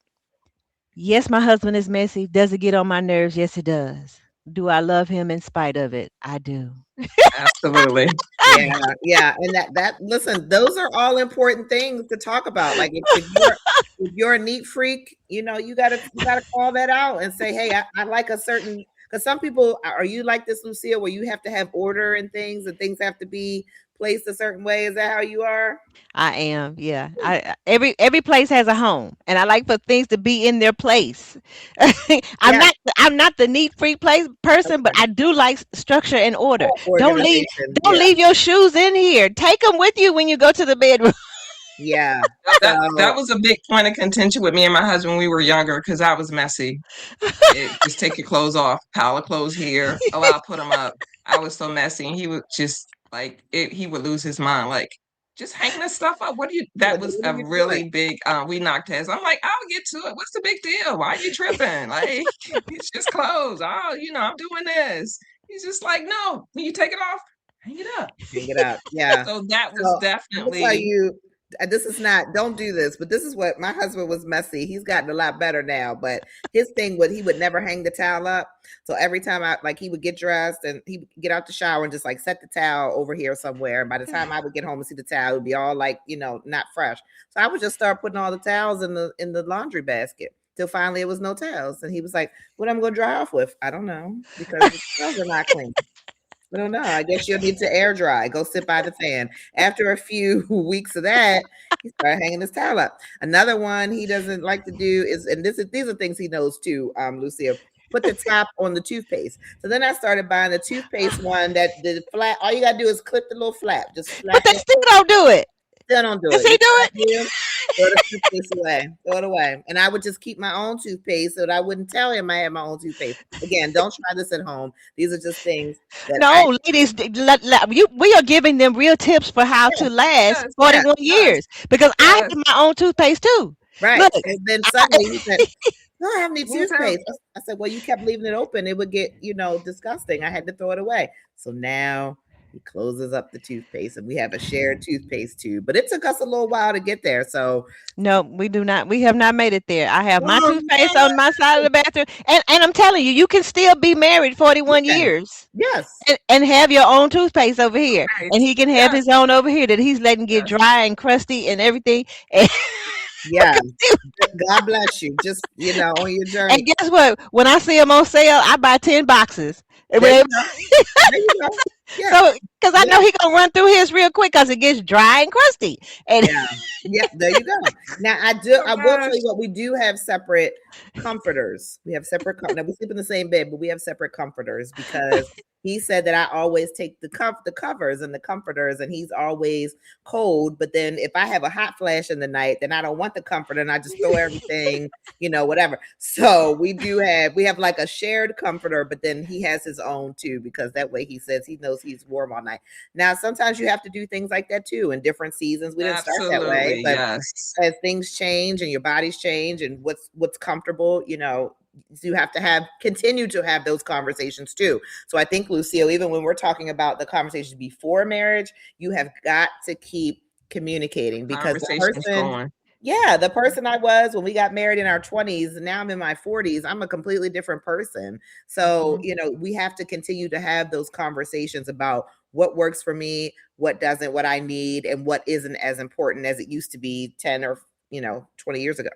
yes, my husband is messy. Does it get on my nerves? Yes, it does. Do I love him in spite of it? I do. Absolutely. Yeah, yeah, and that listen, those are all important things to talk about. Like if you're a neat freak, you gotta call that out and say, hey, I like a certain, because some people are you like this, Lucille, where you have to have order and things have to be placed a certain way. Is that how you are? I am, yeah. Every place has a home, and I like for things to be in their place. I'm Yeah, not I'm not the neat free place person, but okay. I do like structure and order. Don't leave Organization. don't Yeah, leave your shoes in here. Take them with you when you go to the bedroom. yeah. That So was a big point of contention with me and my husband when we were younger because I was messy. Just take your clothes off, pile of clothes here. Oh, I'll put them up. I was so messy, and he would just he would lose his mind. Like, just hang this stuff up. What do you? yeah, That what was are a you doing? really big. We knocked heads. I'm like, I'll get to it. What's the big deal? Why are you tripping? Like, it's just clothes. Oh, I'm doing this. He's just like, no. When you take it off, hang it up. Hang it up. Yeah. So that was So I'm gonna tell definitely you, this is not. Don't do this. But this is what my husband was messy. He's gotten a lot better now. But his thing would he would never hang the towel up. So every time he would get dressed and he would get out the shower and just like set the towel over here somewhere. And by the time I would get home and see the towel, it would be all like not fresh. So I would just start putting all the towels in the laundry basket. Till finally it was no towels, and he was like, "What am I gonna dry off with? I don't know because the towels are not clean." I don't know. I guess you'll need to air dry. Go sit by the fan. After a few weeks of that, he started hanging his towel up. Another one he doesn't like to do is, and these are things he knows too, Lucille. Put the top on the toothpaste. So then I started buying the toothpaste one that the flat. All you gotta do is clip the little flap. Just But they flatten it. still don't do it. Still don't do Does it. he You do know what it? I do? Throw the toothpaste away. Throw it away. And I would just keep my own toothpaste so that I wouldn't tell him I had my own toothpaste. Again, don't try this at home. These are just things that I No, ladies, we are giving them real tips for how yeah, to last yes, yeah. 41 yes, years because I yes. have my own toothpaste too. Right. Look, And then I, suddenly he said, "No, I have any Me too. toothpaste." I said, "Well, you kept leaving it open. It would get, disgusting. I had to throw it away." So now he closes up the toothpaste and we have a shared toothpaste tube. But it took us a little while to get there. So, no, we do not. We have not made it there. I have my oh toothpaste on my side of the bathroom, and I'm telling you, you can still be married 41 man. years Yes. and have your own toothpaste over here, Right. and he can have Yes, his own over here that he's letting get yes. dry and crusty and everything. Yeah. God bless you. Just, on your And journey. guess what? When I see them on sale, I buy 10 boxes. There you go. There you go. Yeah. So, because I Yeah. know he gonna run through his real quick because it gets dry and crusty. And Yeah. Yeah. There you go. Now Oh I will gosh. tell you what, we do have separate comforters. We have separate now we sleep in the same bed, but we have separate comforters because he said that I always take the covers and the comforters, and he's always cold. But then if I have a hot flash in the night, then I don't want the comforter and I just throw everything, whatever. So we have like a shared comforter, but then he has his own too, because that way he says he knows he's warm all night. Now, sometimes you have to do things like that too in different seasons. We didn't start that way, Absolutely, but yes. as things change and your bodies change and what's comfortable, you have to continue to have those conversations too. So I think, Lucille, even when we're talking about the conversations before marriage, you have got to keep communicating, because Conversations going. the person I was when we got married in our 20s, and now I'm in my 40s, I'm a completely different person. So, Mhm. we have to continue to have those conversations about what works for me, what doesn't, what I need, and what isn't as important as it used to be 10 or 20 years ago.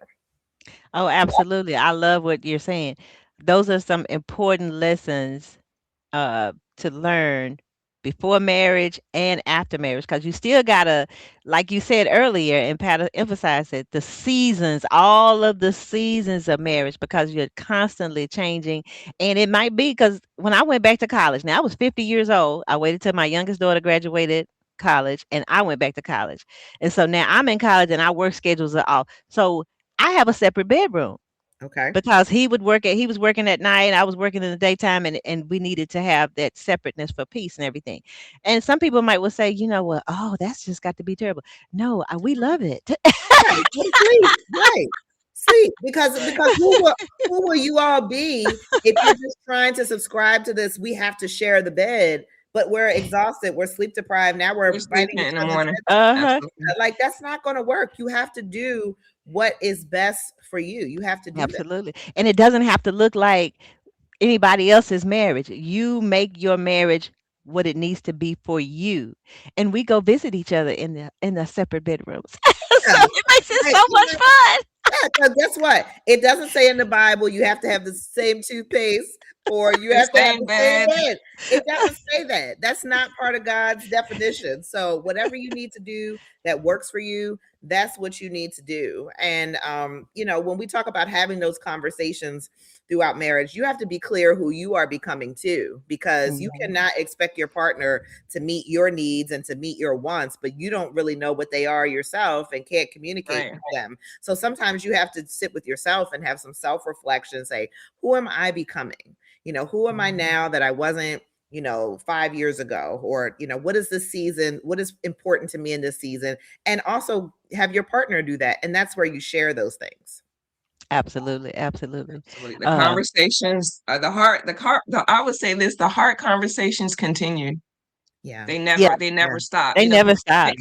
Oh, absolutely. I love what you're saying. Those are some important lessons to learn before marriage and after marriage, because you still gotta, like you said earlier, and Pat emphasized it, the seasons, all of the seasons of marriage, because you're constantly changing. And it might be because when I went back to college, now I was 50 years old. I waited till my youngest daughter graduated college and I went back to college. And so now I'm in college and our work schedules are off. So I have a separate bedroom Okay. because he was working at night, I was working in the daytime, and we needed to have that separateness for peace and everything. And some people might will say, well, oh, that's just got to be terrible. No, we love it. Right. Go to sleep. Right. Sleep. Because who will you all be if you're just trying to subscribe to this? We have to share the bed, but we're exhausted. We're sleep deprived. Now We're we're biting sleeping each in the other's morning. heads. Uh-huh. Absolutely. Like, that's not going to work. You have to do what is best for you. You have to do that. Absolutely. And it doesn't have to look like anybody else's marriage. You make your marriage what it needs to be for you. And we go visit each other in the separate bedrooms. So Yeah. it makes it Right. so much fun. Yeah, because guess what? It doesn't say in the Bible you have to have the same toothpaste or you The have to have same the same bed. bed. It doesn't say that. That's not part of God's definition. So whatever you need to do that works for you, that's what you need to do. And when we talk about having those conversations throughout marriage, you have to be clear who you are becoming too, because you Mhm. cannot expect your partner to meet your needs and to meet your wants, but you don't really know what they are yourself and can't communicate Right. them. So sometimes you have to sit with yourself and have some self-reflection, say, who am I becoming? Who am I Mhm. now that I wasn't 5 years ago? Or what is this season, what is important to me in this season? And also have your partner do that, and that's where you share those things. Absolutely, absolutely. Absolutely. The Um, conversations, I would say this, the hard conversations continue. Yeah. yeah, They Yeah. never stop. they never stop.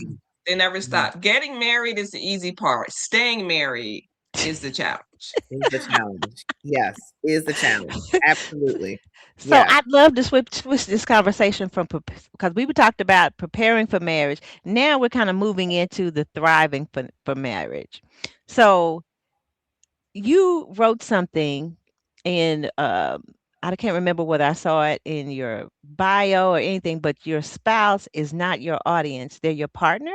They never Yeah. stop. Getting married is the easy part. Staying married is the challenge. Is the challenge. Yes, is the challenge. Absolutely. So Yes. I'd love to switch this conversation from because we talked about preparing for marriage. Now we're kind of moving into the thriving for marriage. So you wrote something in I can't remember whether I saw it in your bio or anything, but your spouse is not your audience; they're your partner.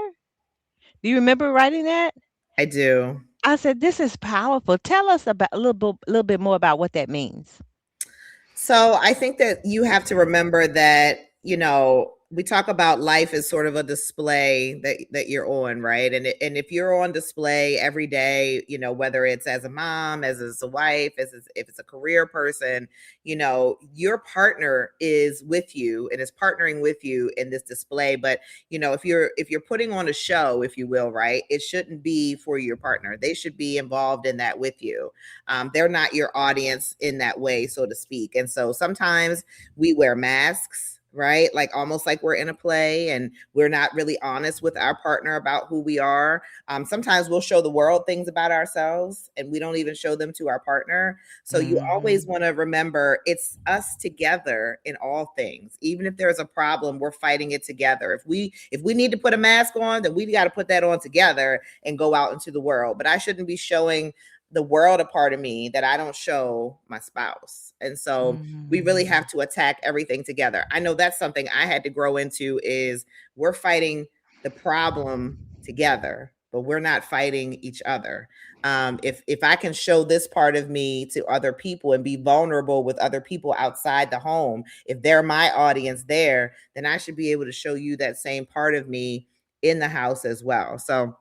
Do you remember writing that? I do. I said this is powerful. Tell us about a little bit more about what that means. So I think that you have to remember that, we talk about life as sort of a display that you're on, right? And if you're on display every day, whether it's as a mom, as a wife, if it's a career person, your partner is with you and is partnering with you in this display. But if you're putting on a show, if you will, right, it shouldn't be for your partner. They should be involved in that with you. They're not your audience in that way, so to speak. And so sometimes we wear masks. right? Like almost like we're in a play and we're not really honest with our partner about who we are. Sometimes we'll show the world things about ourselves and we don't even show them to our partner. So you always Mhm. want to remember it's us together in all things. Even if there's a problem, we're fighting it together. If we need to put a mask on, then we got to put that on together and go out into the world. But I shouldn't be showing the world a part of me that I don't show my spouse. And so we really Mhm. have to attack everything together. I know that's something I had to grow into is we're fighting the problem together, but we're not fighting each other. If I can show this part of me to other people and be vulnerable with other people outside the home, if they're my audience there, then I should be able to show you that same part of me in the house as well. So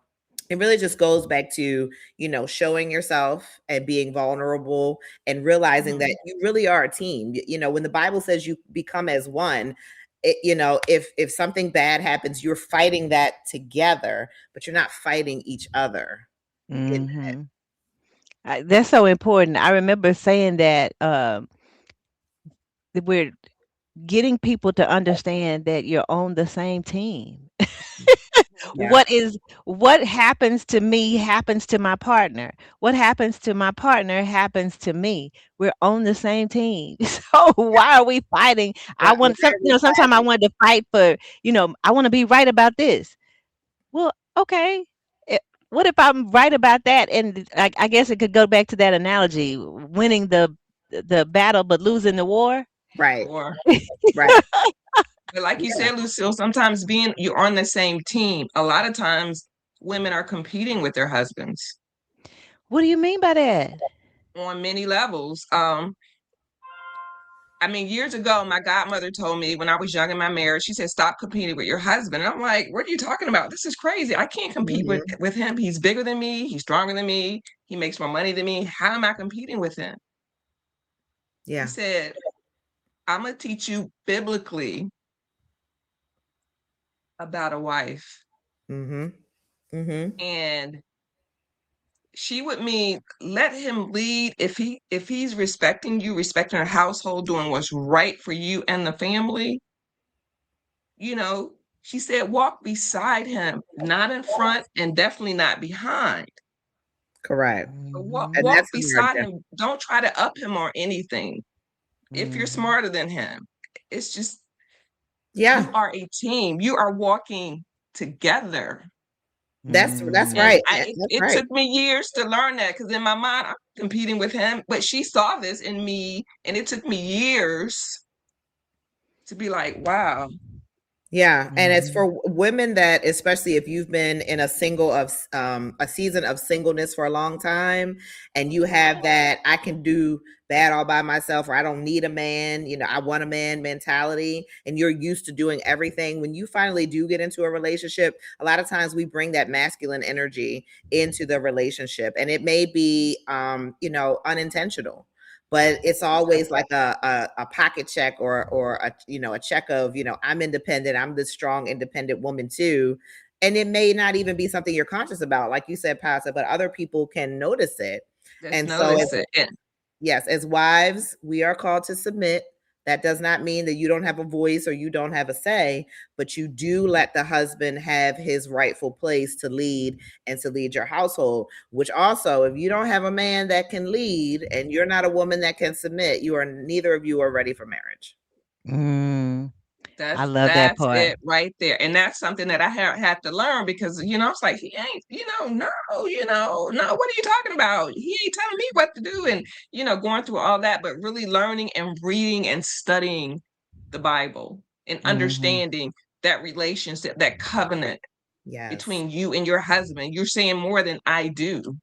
it really just goes back to, showing yourself and being vulnerable and realizing that Mhm. you really are a team. When the Bible says you become as one, if something bad happens, you're fighting that together, but you're not fighting each other. In Mhm. That's so important. I remember saying that we're getting people to understand that you're on the same team. Yeah. What happens to me happens to my partner. What happens to my partner happens to me. We're on the same team. So why are we fighting? I Why want some, are we sometimes I fighting? wanted to fight for, I want to be right about this. Well, okay. eh, What if I'm right about that? And I guess it could go back to that analogy, winning the battle but losing the war. Right. Or, Right. but like you Yeah. said, Lucille, sometimes being you're on the same team, a lot of times women are competing with their husbands What do you mean by that? on many levels. I mean, years ago, my godmother told me when I was young in my marriage, she said, "Stop competing with your husband." And I'm like, "What are you talking about? This is crazy. I can't compete with Hmm. with him. He's bigger than me. He's stronger than me. He makes more money than me. How am I competing with him?" She Yeah. said, "I'm gonna teach you biblically about a wife." Hmm. Hmm. And she would mean let him lead if he's respecting you, respecting her household, doing what's right for you and the family. You know, she said, walk beside him, not in front and definitely not behind. Correct. But walk, Mhm. And walk that's hard. beside him. Don't try to up him or anything. If you're Mhm. smarter than him, it's just Yeah. you are a team. You are walking together. That's Mhm. And right. That's it right. took me years to learn that because in my mind, I'm competing with him. But she saw this in me, and it took me years to be like, wow, Yeah, and it's Mhm. for women that, especially if you've been in a season of singleness for a long time, and you have that I can do bad all by myself, or I don't need a man, I want a man mentality, and you're used to doing everything. When you finally do get into a relationship, a lot of times we bring that masculine energy into the relationship, and it may be, unintentional, but it's always like a pocket check or a check of, I'm independent, I'm this strong independent woman too, and it may not even be something you're conscious about, like you said, Pastor, but other people can notice it. just And so notice it. And yes, as wives, we are called to submit. That does not mean that you don't have a voice or you don't have a say, but you do let the husband have his rightful place to lead and to lead your household. Which also, if you don't have a man that can lead and you're not a woman that can submit, neither of you are ready for marriage. Mm. I love that that's part. it right there. And that's something that I had to learn because, it's like, he ain't, no, no, what are you talking about? He ain't telling me what to do. And, going through all that, but really learning and reading and studying the Bible and Mhm. understanding that relationship, that covenant Yes. between you and your husband. You're saying more than I do, you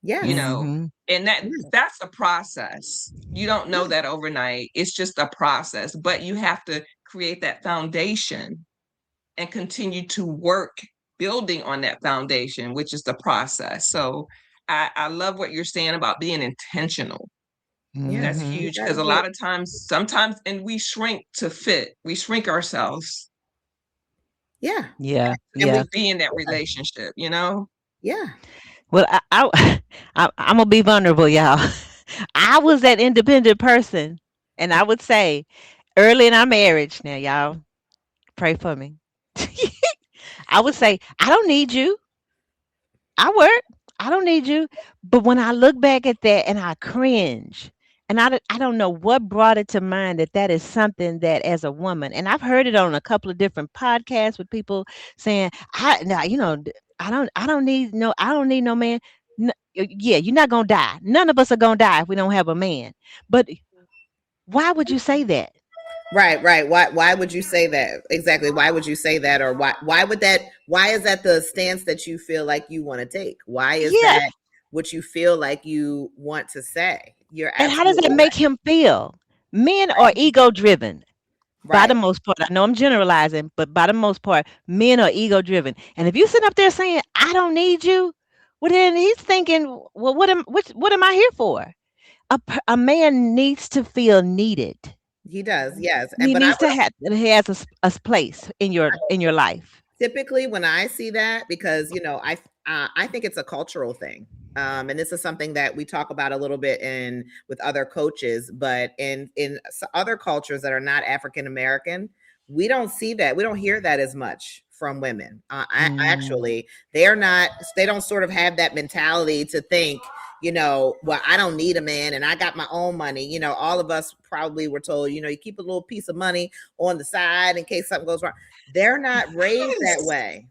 Yes. know, Mhm. and Yes. that's a process. You don't know Yes. that overnight. It's just a process, but you have to create that foundation and continue to work building on that foundation, which is the process. So I love what you're saying about being intentional. Yes. That's Mhm. You huge gotta because a be. lot of times, sometimes, and we shrink to fit, we shrink ourselves Yeah. Yeah. and Yeah. we be in that relationship. Yeah. Well, I'm gonna be vulnerable, y'all. I was that independent person, and I would say, Early in our marriage, now y'all pray for me. I would say, I don't need you. I work. I don't need you. But when I look back at that and I cringe, and I don't know what brought it to mind that that is something that as a woman, and I've heard it on a couple of different podcasts with people saying, now, I don't need no man. Yeah, you're not gonna die. None of us are gonna die if we don't have a man. But why would you say that? Right. Why would you say that? Exactly. Why would you say that? Or why is that the stance that you feel like you want to take? Why is Yeah, that what you feel like you want to say? You're and how does absolutely that make him feel? Men are right. ego driven. By the Right. most part, I know I'm generalizing, but by the most part, men are ego driven. And if you sit up there saying, "I don't need you," well, then he's thinking, "Well, what am I here for?" A man needs to feel needed. He does. Yes. He But I needs to have he has a place in your life. typically when I see that, because I think it's a cultural thing, and this is something that we talk about a little bit in with other coaches, but in other cultures that are not African American, we don't see that, we don't hear that as much from women. I Mm, actually, they don't sort of have that mentality to think, well, I don't need a man and I got my own money. All of us probably were told, you keep a little piece of money on the side in case something goes wrong. They're not raised that Yes. way.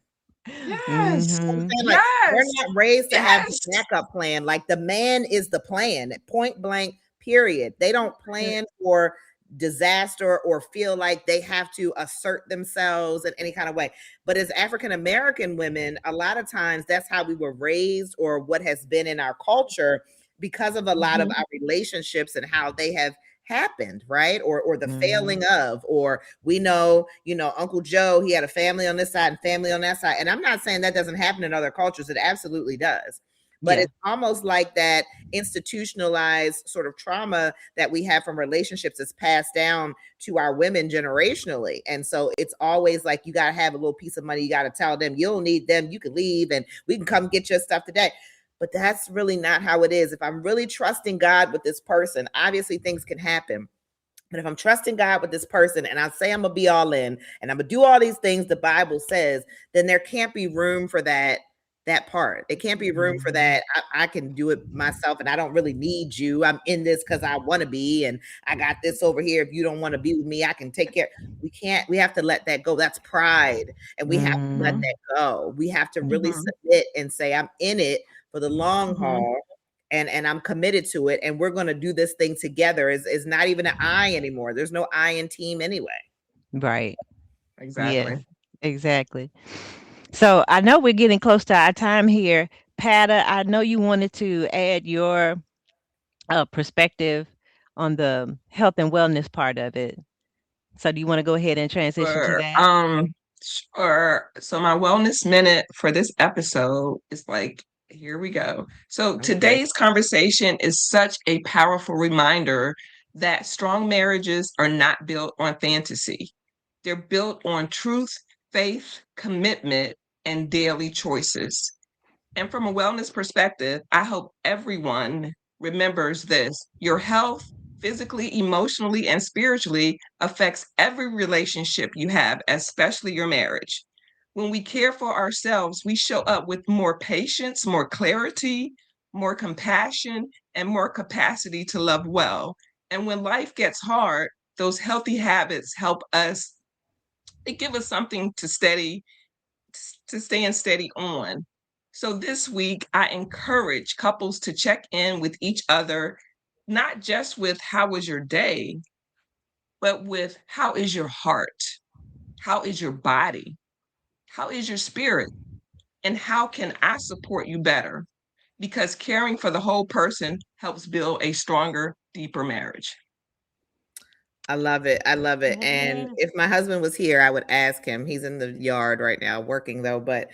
Yes. mhm. Like, they're Yes. not raised to have the Yes. backup plan. Like, the man is the plan, point blank, period. They don't plan for disaster or feel like they have to assert themselves in any kind of way. But as African American women, a lot of times that's how we were raised, or what has been in our culture, because of a lot of Mhm. our relationships and how they have happened, right? Or the Mhm. failing of, or we know, Uncle Joe, he had a family on this side and family on that side. And I'm not saying that doesn't happen in other cultures, it absolutely does. But Yeah. it's almost like that institutionalized sort of trauma that we have from relationships is passed down to our women generationally. And so it's always like, you got to have a little piece of money, you got to tell them you don't need them, you can leave and we can come get your stuff today. But that's really not how it is. If I'm really trusting God with this person, obviously things can happen. But if I'm trusting God with this person and I say I'm gonna be all in and I'm gonna do all these things the Bible says, then there can't be room for that part. It can't be room for Mhm. that. I can do it myself and I don't really need you. I'm in this because I want to be, and I got this over here. If you don't want to be with me, I can take care. We have to let that go. That's pride. And we have to let Mhm. that go. We have to really Mm-hmm. submit and say, I'm in it for the long Mm-hmm. haul, and I'm committed to it, and we're going to do this thing together. Is not even an I anymore. There's no I in team anyway. Right. Yes. Exactly. Exactly. So I know we're getting close to our time here. Pata, I know you wanted to add your perspective on the health and wellness part of it. So do you want to go ahead and transition to Sure. that? Sure. So my wellness minute for this episode is like, here we go. So Okay. today's conversation is such a powerful reminder that strong marriages are not built on fantasy. They're built on truth, faith, commitment, and daily choices. And from a wellness perspective, I hope everyone remembers this. Your health, physically, emotionally, and spiritually, affects every relationship you have, especially your marriage. When we care for ourselves, we show up with more patience, more clarity, more compassion, and more capacity to love well. And when life gets hard, those healthy habits help us, they give us something to stand steady on. So this week, I encourage couples to check in with each other, not just with how was your day, but with how is your heart? How is your body? How is your spirit? And how can I support you better? Because caring for the whole person helps build a stronger, deeper marriage. I love it. I love it. And Yes. if my husband was here, I would ask him. He's in the yard right now working though, but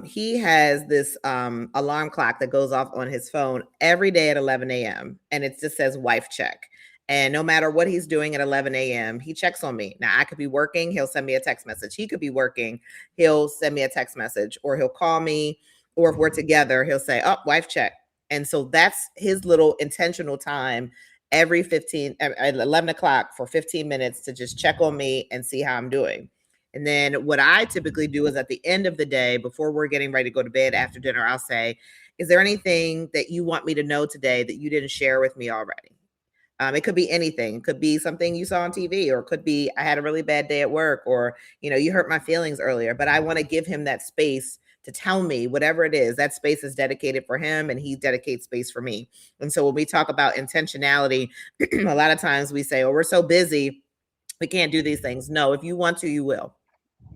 he has this alarm clock that goes off on his phone every day at 11 a.m. and it just says wife check. And no matter what he's doing at 11 a.m., he checks on me. Now, I could be working, he'll send me a text message. He could be working, he'll send me a text message, or he'll call me, or if we're together, he'll say, "Oh, wife check." And so that's his little intentional time every 15 at 11 o'clock for 15 minutes to just check on me and see how I'm doing. And then what I typically do is at the end of the day, before we're getting ready to go to bed after dinner, I'll say, is there anything that you want me to know today that you didn't share with me already? It could be anything. It could be something you saw on TV, or it could be I had a really bad day at work, or you hurt my feelings earlier. But I want to give him that space to tell me whatever it is. That space is dedicated for him, and he dedicates space for me. And so when we talk about intentionality, a lot of times we say, "Oh, we're so busy, we can't do these things." No, if you want to, you will.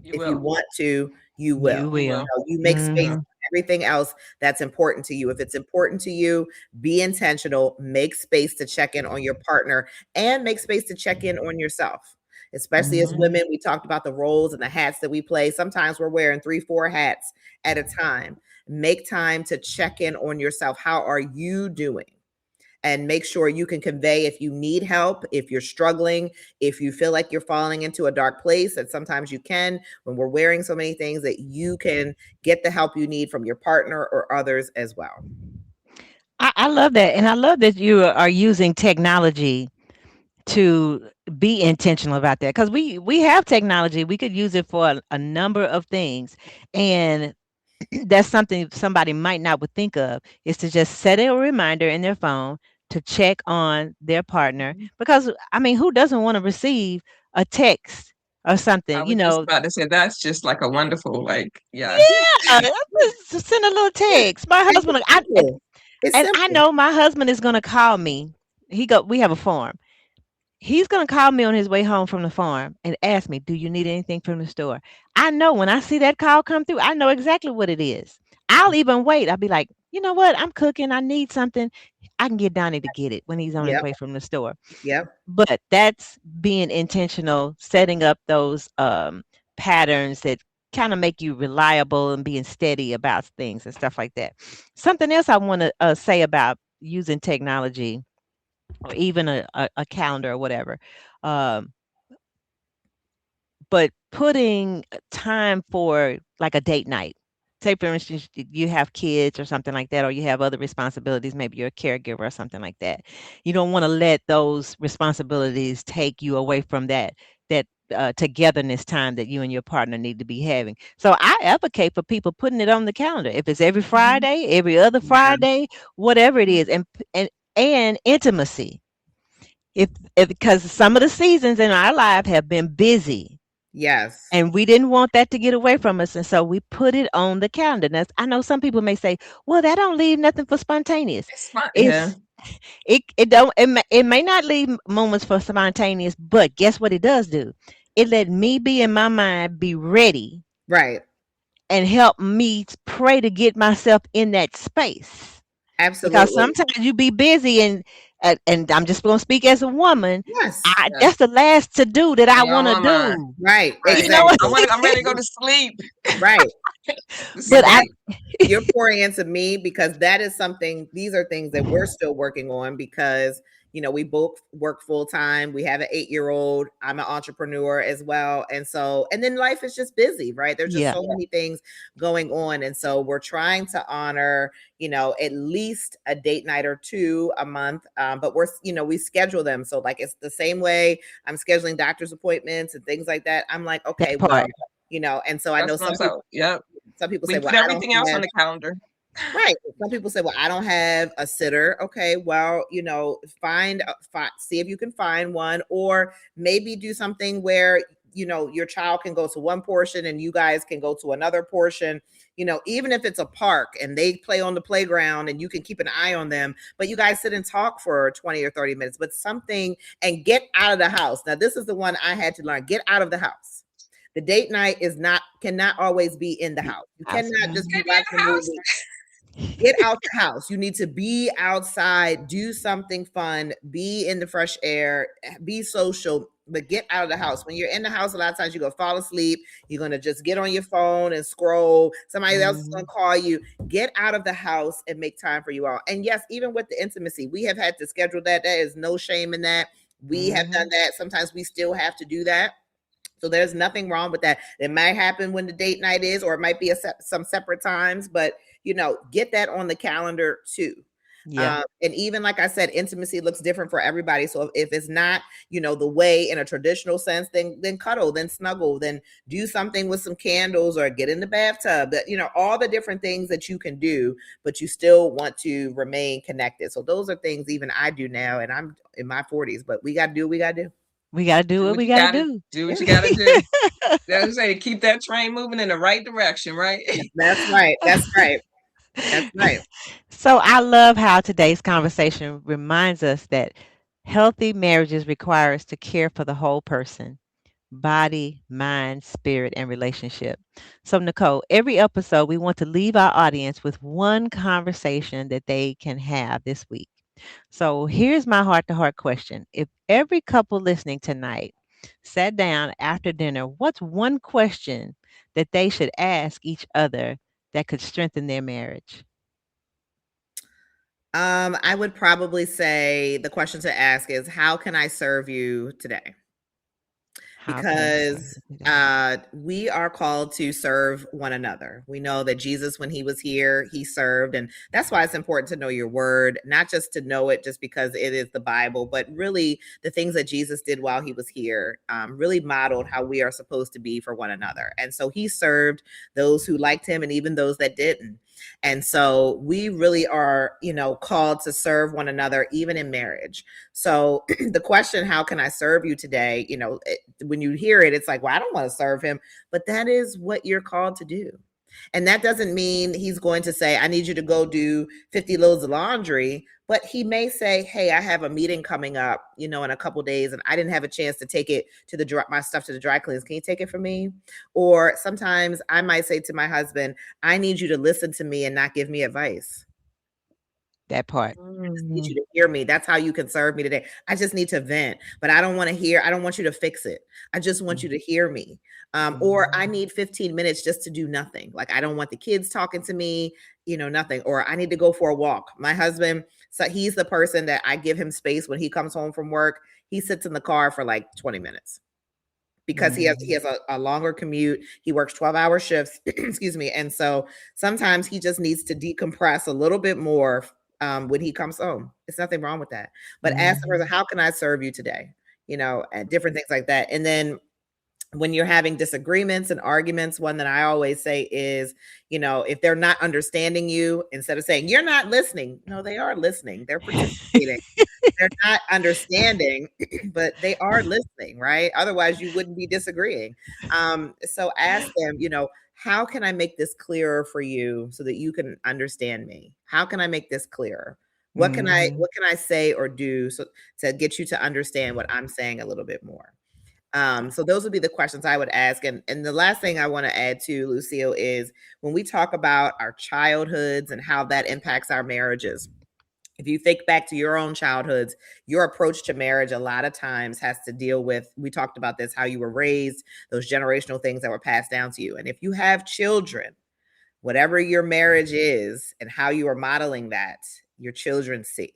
You If you will. want to, you will. You You will. will. You make space Mhm. for everything else that's important to you. If it's important to you, be intentional, make space to check in on your partner, and make space to check in on yourself. Especially as Mhm. women, we talked about the roles and the hats that we play. Sometimes we're wearing 3, 4 hats at a time. Make time to check in on yourself. How are you doing? And make sure you can convey if you need help, if you're struggling, if you feel like you're falling into a dark place, that sometimes you can, when we're wearing so many things, that you can get the help you need from your partner or others as well. I love that. And I love that you are using technology to be intentional about that, because we have technology. We could use it for a number of things. And that's something somebody might not would think of, is to just set a reminder in their phone to check on their partner. Mhm. Because I mean, who doesn't want to receive a text or I something, was just about to say that's just like a wonderful, like, yeah. yeah, just send a little Yeah, text. My it's husband, simple. It's and I simple. know my husband is going to call me. We have a farm. He's gonna call me on his way home from the farm and ask me, "Do you need anything from the store?" I know when I see that call come through, I know exactly what it is. I'll even wait. I'll be like, "You know what? I'm cooking. I need something. I can get Donnie to get it when he's on his Yep. way from the store." Yep. But that's being intentional, setting up those patterns that kind of make you reliable and being steady about things and stuff like that. Something else I want to say about using technology, or even a calendar or whatever. Um, but putting time for like a date night. Say, for instance, you have kids or something like that, or you have other responsibilities. Maybe you're a caregiver or something like that. You don't want to let those responsibilities take you away from that togetherness time that you and your partner need to be having. So I advocate for people putting it on the calendar. If it's every Mhm. Friday, every other Yeah. Friday, whatever it is, and intimacy. If because some of the seasons in our life have been busy, Yes. and we didn't want that to get away from us, and so we put it on the calendar. Now, I know some people may say, "Well, that don't leave nothing for spontaneous." It's fun. Yeah. It's it don't it may not leave moments for spontaneous, but guess what it does do? It let me be in my mind, be ready, Right. and help me pray to get myself in that space. Because Absolutely. sometimes you be busy, and I'm just gonna speak as a woman. Yes. Yeah. That's the last to do that I Yeah, want I'm to on mine. do. Right. You Right. know what? Exactly. I'm ready to go to sleep. Right. To But And I that sleep. you're pouring into me, because that is something, these are things that we're still working on, because we both work full time. We have an 8-year-old. I'm an entrepreneur as well. And so, and then life is just busy, right? There's just yeah, so many things going on. And so we're trying to honor, at least a date night or two a month. But we schedule them. So like, it's the same way I'm scheduling doctor's appointments and things like that. I'm like, okay, that well, part. and so I That's know what I'm saying. Yep. some people We say, well, put I don't everything else on have. the calendar. Right. Some people say, well, I don't have a sitter. Okay. Well, see if you can find one, or maybe do something where, your child can go to one portion and you guys can go to another portion, even if it's a park and they play on the playground and you can keep an eye on them, but you guys sit and talk for 20 or 30 minutes, but something, and get out of the house. Now, this is the one I had to learn: get out of the house. The date night cannot always be in the house. You cannot just be Can't be in watching a the house. movie. Get out the house. You need to be outside, do something fun, be in the fresh air, be social, but get out of the house. When you're in the house, a lot of times you're going to fall asleep. You're going to just get on your phone and scroll. Somebody else is going Mhm. to call you. Get out of the house and make time for you all. And yes, even with the intimacy, we have had to schedule that. There is no shame in that. We have done Mhm. that. Sometimes we still have to do that. So there's nothing wrong with that. It might happen when the date night is, or it might be some separate times, but get that on the calendar too. Yeah. And even like I said, intimacy looks different for everybody. So if it's not, the way in a traditional sense, then cuddle, then snuggle, then do something with some candles or get in the bathtub. That all the different things that you can do, but you still want to remain connected. So those are things even I do now, and I'm in my 40s, but we got to do what we got to do. We got to do Do what what we you got to gotta do. do. What Yeah, you gotta do. That's what I say. Keep that train moving in the right direction, right? that's right. That's right. That's right. So I love how today's conversation reminds us that healthy marriages require us to care for the whole person, body, mind, spirit, and relationship. So, Nicole, every episode, we want to leave our audience with one conversation that they can have this week. So, here's my heart to heart question. If every couple listening tonight sat down after dinner, what's one question that they should ask each other that could strengthen their marriage? I would probably say the question to ask is, how can I serve you today? How can I serve Because you today? we are called to serve one another. We know that Jesus, when he was here, he served. And that's why it's important to know your word, not just to know it just because it is the Bible, but really the things that Jesus did while he was here really modeled how we are supposed to be for one another. And so he served those who liked him and even those that didn't. And so we really are, called to serve one another, even in marriage. So the question, how can I serve you today? When you hear it, it's like, well, I don't want to serve him, but that is what you're called to do. And that doesn't mean he's going to say, I need you to go do 50 loads of laundry, but he may say, hey, I have a meeting coming up, in a couple days, and I didn't have a chance to take it to my stuff to the dry cleaners. Can you take it for me? Or sometimes I might say to my husband, I need you to listen to me and not give me advice. That part. I just need you to hear me. That's how you can serve me today. I just need to vent, but I don't want to hear. I don't want you to fix it. I just want you to hear me. Or I need 15 minutes just to do nothing. Like I don't want the kids talking to me, nothing. Or I need to go for a walk. My husband, so he's the person that I give him space when he comes home from work. He sits in the car for like 20 minutes because he has a longer commute. He works 12-hour shifts, excuse me. And so sometimes he just needs to decompress a little bit more when he comes home. It's nothing wrong with that. But ask the person, how can I serve you today? And different things like that. And then when you're having disagreements and arguments, one that I always say is, if they're not understanding you, instead of saying, you're not listening, no, they are listening. They're participating. They're not understanding, but they are listening, right? Otherwise, you wouldn't be disagreeing. So ask them, how can I make this clearer for you so that you can understand me? How can I make this clearer? What can I say or do so to get you to understand what I'm saying a little bit more? So those would be the questions I would ask. And the last thing I want to add to, Lucille, is when we talk about our childhoods and how that impacts our marriages. If you think back to your own childhoods, your approach to marriage a lot of times has to deal with, we talked about this, how you were raised, those generational things that were passed down to you. And if you have children, whatever your marriage is and how you are modeling that, your children see.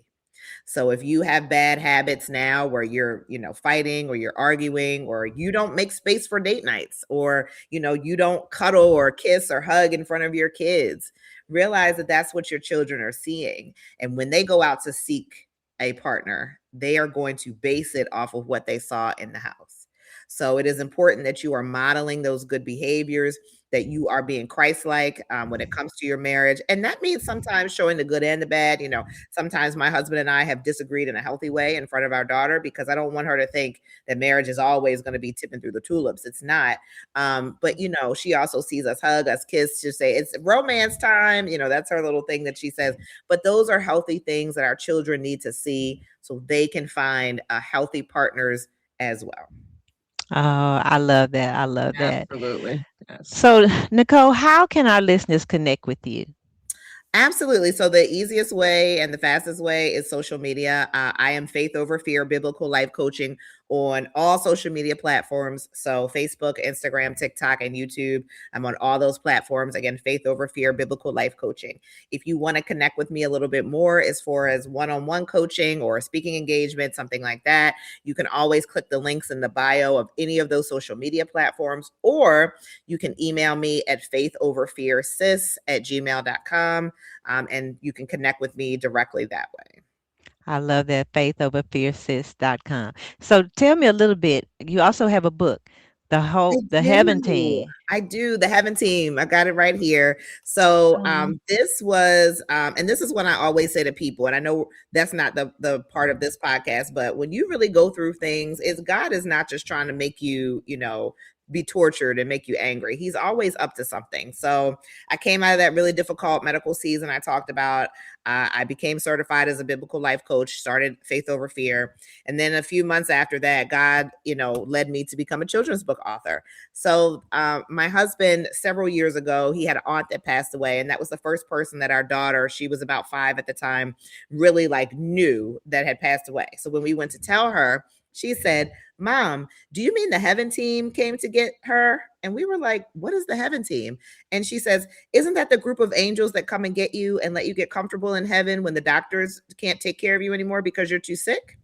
So if you have bad habits now where you're, fighting or you're arguing or you don't make space for date nights or, you don't cuddle or kiss or hug in front of your kids, realize that that's what your children are seeing. And when they go out to seek a partner, they are going to base it off of what they saw in the house. So it is important that you are modeling those good behaviors, that you are being Christ-like when it comes to your marriage. And that means sometimes showing the good and the bad. Sometimes my husband and I have disagreed in a healthy way in front of our daughter because I don't want her to think that marriage is always going to be tipping through the tulips. It's not. But, she also sees us hug, us kiss, to say it's romance time. That's her little thing that she says. But those are healthy things that our children need to see so they can find healthy partners as well. Oh, I love that. I love that. Absolutely. Yes. So, Nicole, how can our listeners connect with you? Absolutely. So the easiest way and the fastest way is social media. I am Faith Over Fear Biblical Life Coaching on all social media platforms. So Facebook, Instagram, TikTok, and YouTube. I'm on all those platforms. Again, Faith Over Fear, Biblical Life Coaching. If you want to connect with me a little bit more as far as one-on-one coaching or speaking engagement, something like that, you can always click the links in the bio of any of those social media platforms, or you can email me at faithoverfearsis@gmail.com, and you can connect with me directly that way. I love that, faithoverfearsis.com. So tell me a little bit. You also have a book, I the Heaven do. Team. I do. The Heaven Team. I got it right here. So this was, and this is what I always say to people, and I know that's not the part of this podcast, but when you really go through things, it's God is not just trying to make you, be tortured and make you angry. He's always up to something. So I came out of that really difficult medical season I talked about. I became certified as a biblical life coach, started Faith Over Fear. And then a few months after that, God, led me to become a children's book author. So my husband, several years ago, he had an aunt that passed away. And that was the first person that our daughter, she was about 5 at the time, really knew that had passed away. So when we went to tell her, she said, "Mom, do you mean the Heaven Team came to get her?" And we were like, "What is the Heaven Team?" And she says, "Isn't that the group of angels that come and get you and let you get comfortable in heaven when the doctors can't take care of you anymore because you're too sick?"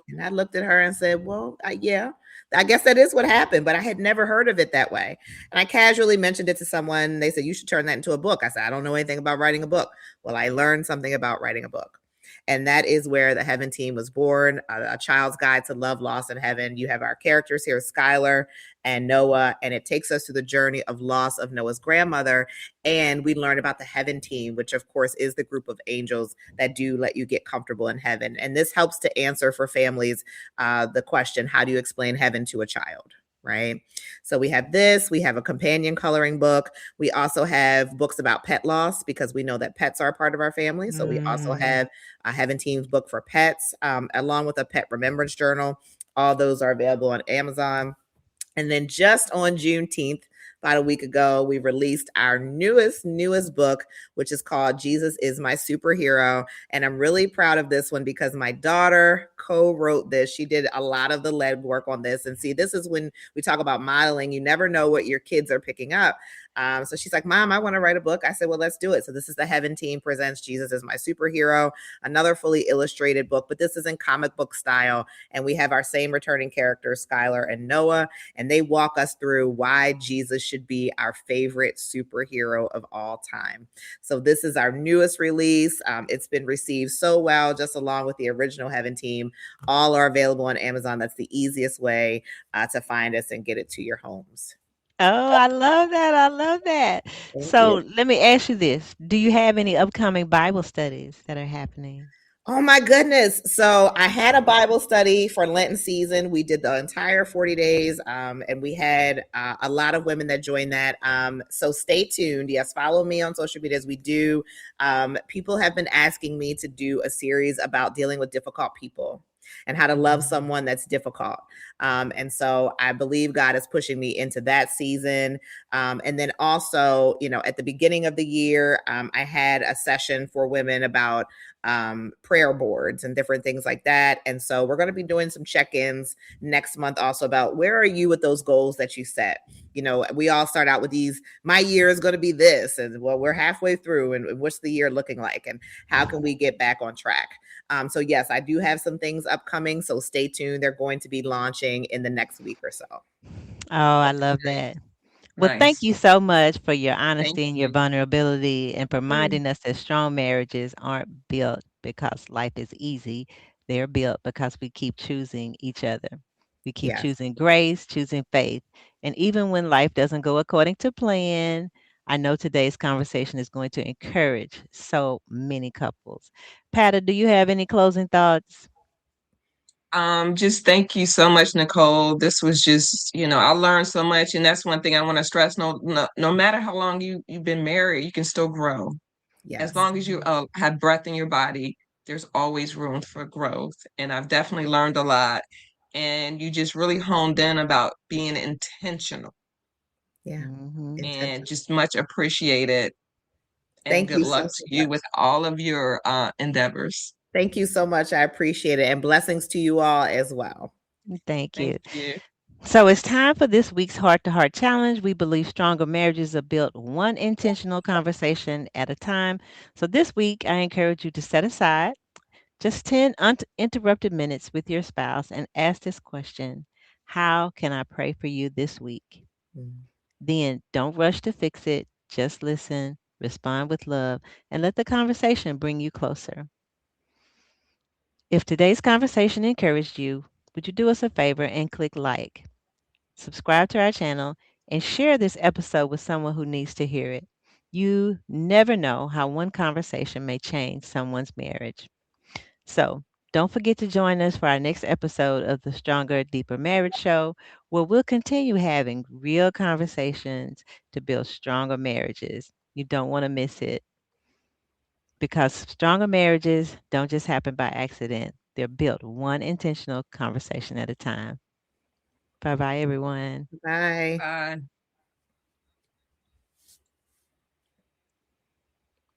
And I looked at her and said, "Well, yeah, I guess that is what happened, but I had never heard of it that way." And I casually mentioned it to someone. They said, "You should turn that into a book." I said, "I don't know anything about writing a book." Well, I learned something about writing a book. And that is where the Heaven Team was born, a child's guide to love, loss, and heaven. You have our characters here, Skylar and Noah, and it takes us through the journey of loss of Noah's grandmother. And we learn about the Heaven Team, which of course is the group of angels that do let you get comfortable in heaven. And this helps to answer for families the question, how do you explain heaven to a child? Right? So we have this, we have a companion coloring book. We also have books about pet loss because we know that pets are a part of our family. So we also have a Heaven Team's book for pets, along with a pet remembrance journal. All those are available on Amazon. And then just on Juneteenth, about a week ago, we released our newest book, which is called Jesus is My Superhero. And I'm really proud of this one because my daughter co-wrote this. She did a lot of the lead work on this. And see, this is when we talk about modeling. You never know what your kids are picking up. So she's like, "Mom, I want to write a book." I said, "Well, let's do it." So this is the Heaven Team presents Jesus is My Superhero, another fully illustrated book, but this is in comic book style. And we have our same returning characters, Skylar and Noah, and they walk us through why Jesus should be our favorite superhero of all time. So this is our newest release. It's been received so well, just along with the original Heaven Team. All are available on Amazon. That's the easiest way to find us and get it to your homes. Oh, I love that. I love that. Thank So you. let me ask you this. Do you have any upcoming Bible studies that are happening? Oh my goodness. So I had a Bible study for Lenten season. We did the entire 40 days, and we had a lot of women that joined that. So stay tuned. Yes, follow me on social media as we do. People have been asking me to do a series about dealing with difficult people and how to love someone that's difficult. And so I believe God is pushing me into that season. And then also, at the beginning of the year, I had a session for women about prayer boards and different things like that. And so we're going to be doing some check-ins next month also about where are you with those goals that you set. We all start out with these, my year is going to be this, and well, we're halfway through, and what's the year looking like, and how can we get back on track? So yes, I do have some things upcoming, so stay tuned. They're going to be launching in the next week or so. Oh, I love that. Well, thank Nice. you so much for your Thank honesty and your you. vulnerability and for Mm, reminding us that strong marriages aren't built because life is easy. They're built because we keep choosing each other. We keep yes. choosing grace, choosing faith. And even when life doesn't go according to plan, I know today's conversation is going to encourage so many couples. Patti, do you have any closing thoughts? Just thank you so much, Nicole. This was just, I learned so much, and that's one thing I want to stress. No matter how long you've been married, you can still grow. As Yes. long as you have breath in your body, there's always room for growth. And I've definitely learned a lot. And you just really honed in about being intentional Yeah. Hmm. and Intentional. just much appreciated. And Thank good you luck so to so you much. with all of your endeavors. Thank you so much. I appreciate it, and blessings to you all as well. Thank Thank you. you. So it's time for this week's Heart to Heart Challenge. We believe stronger marriages are built one intentional conversation at a time. So this week, I encourage you to set aside just 10 uninterrupted minutes with your spouse and ask this question: how can I pray for you this week? Mm. Then don't rush to fix it. Just listen, respond with love, and let the conversation bring you closer. If today's conversation encouraged you, would you do us a favor and click like, subscribe to our channel, and share this episode with someone who needs to hear it? You never know how one conversation may change someone's marriage. So don't forget to join us for our next episode of the Stronger, Deeper Marriage Show, where we'll continue having real conversations to build stronger marriages. You don't want to miss it, because stronger marriages don't just happen by accident. They're built one intentional conversation at a time. Bye bye, everyone. Bye. Bye.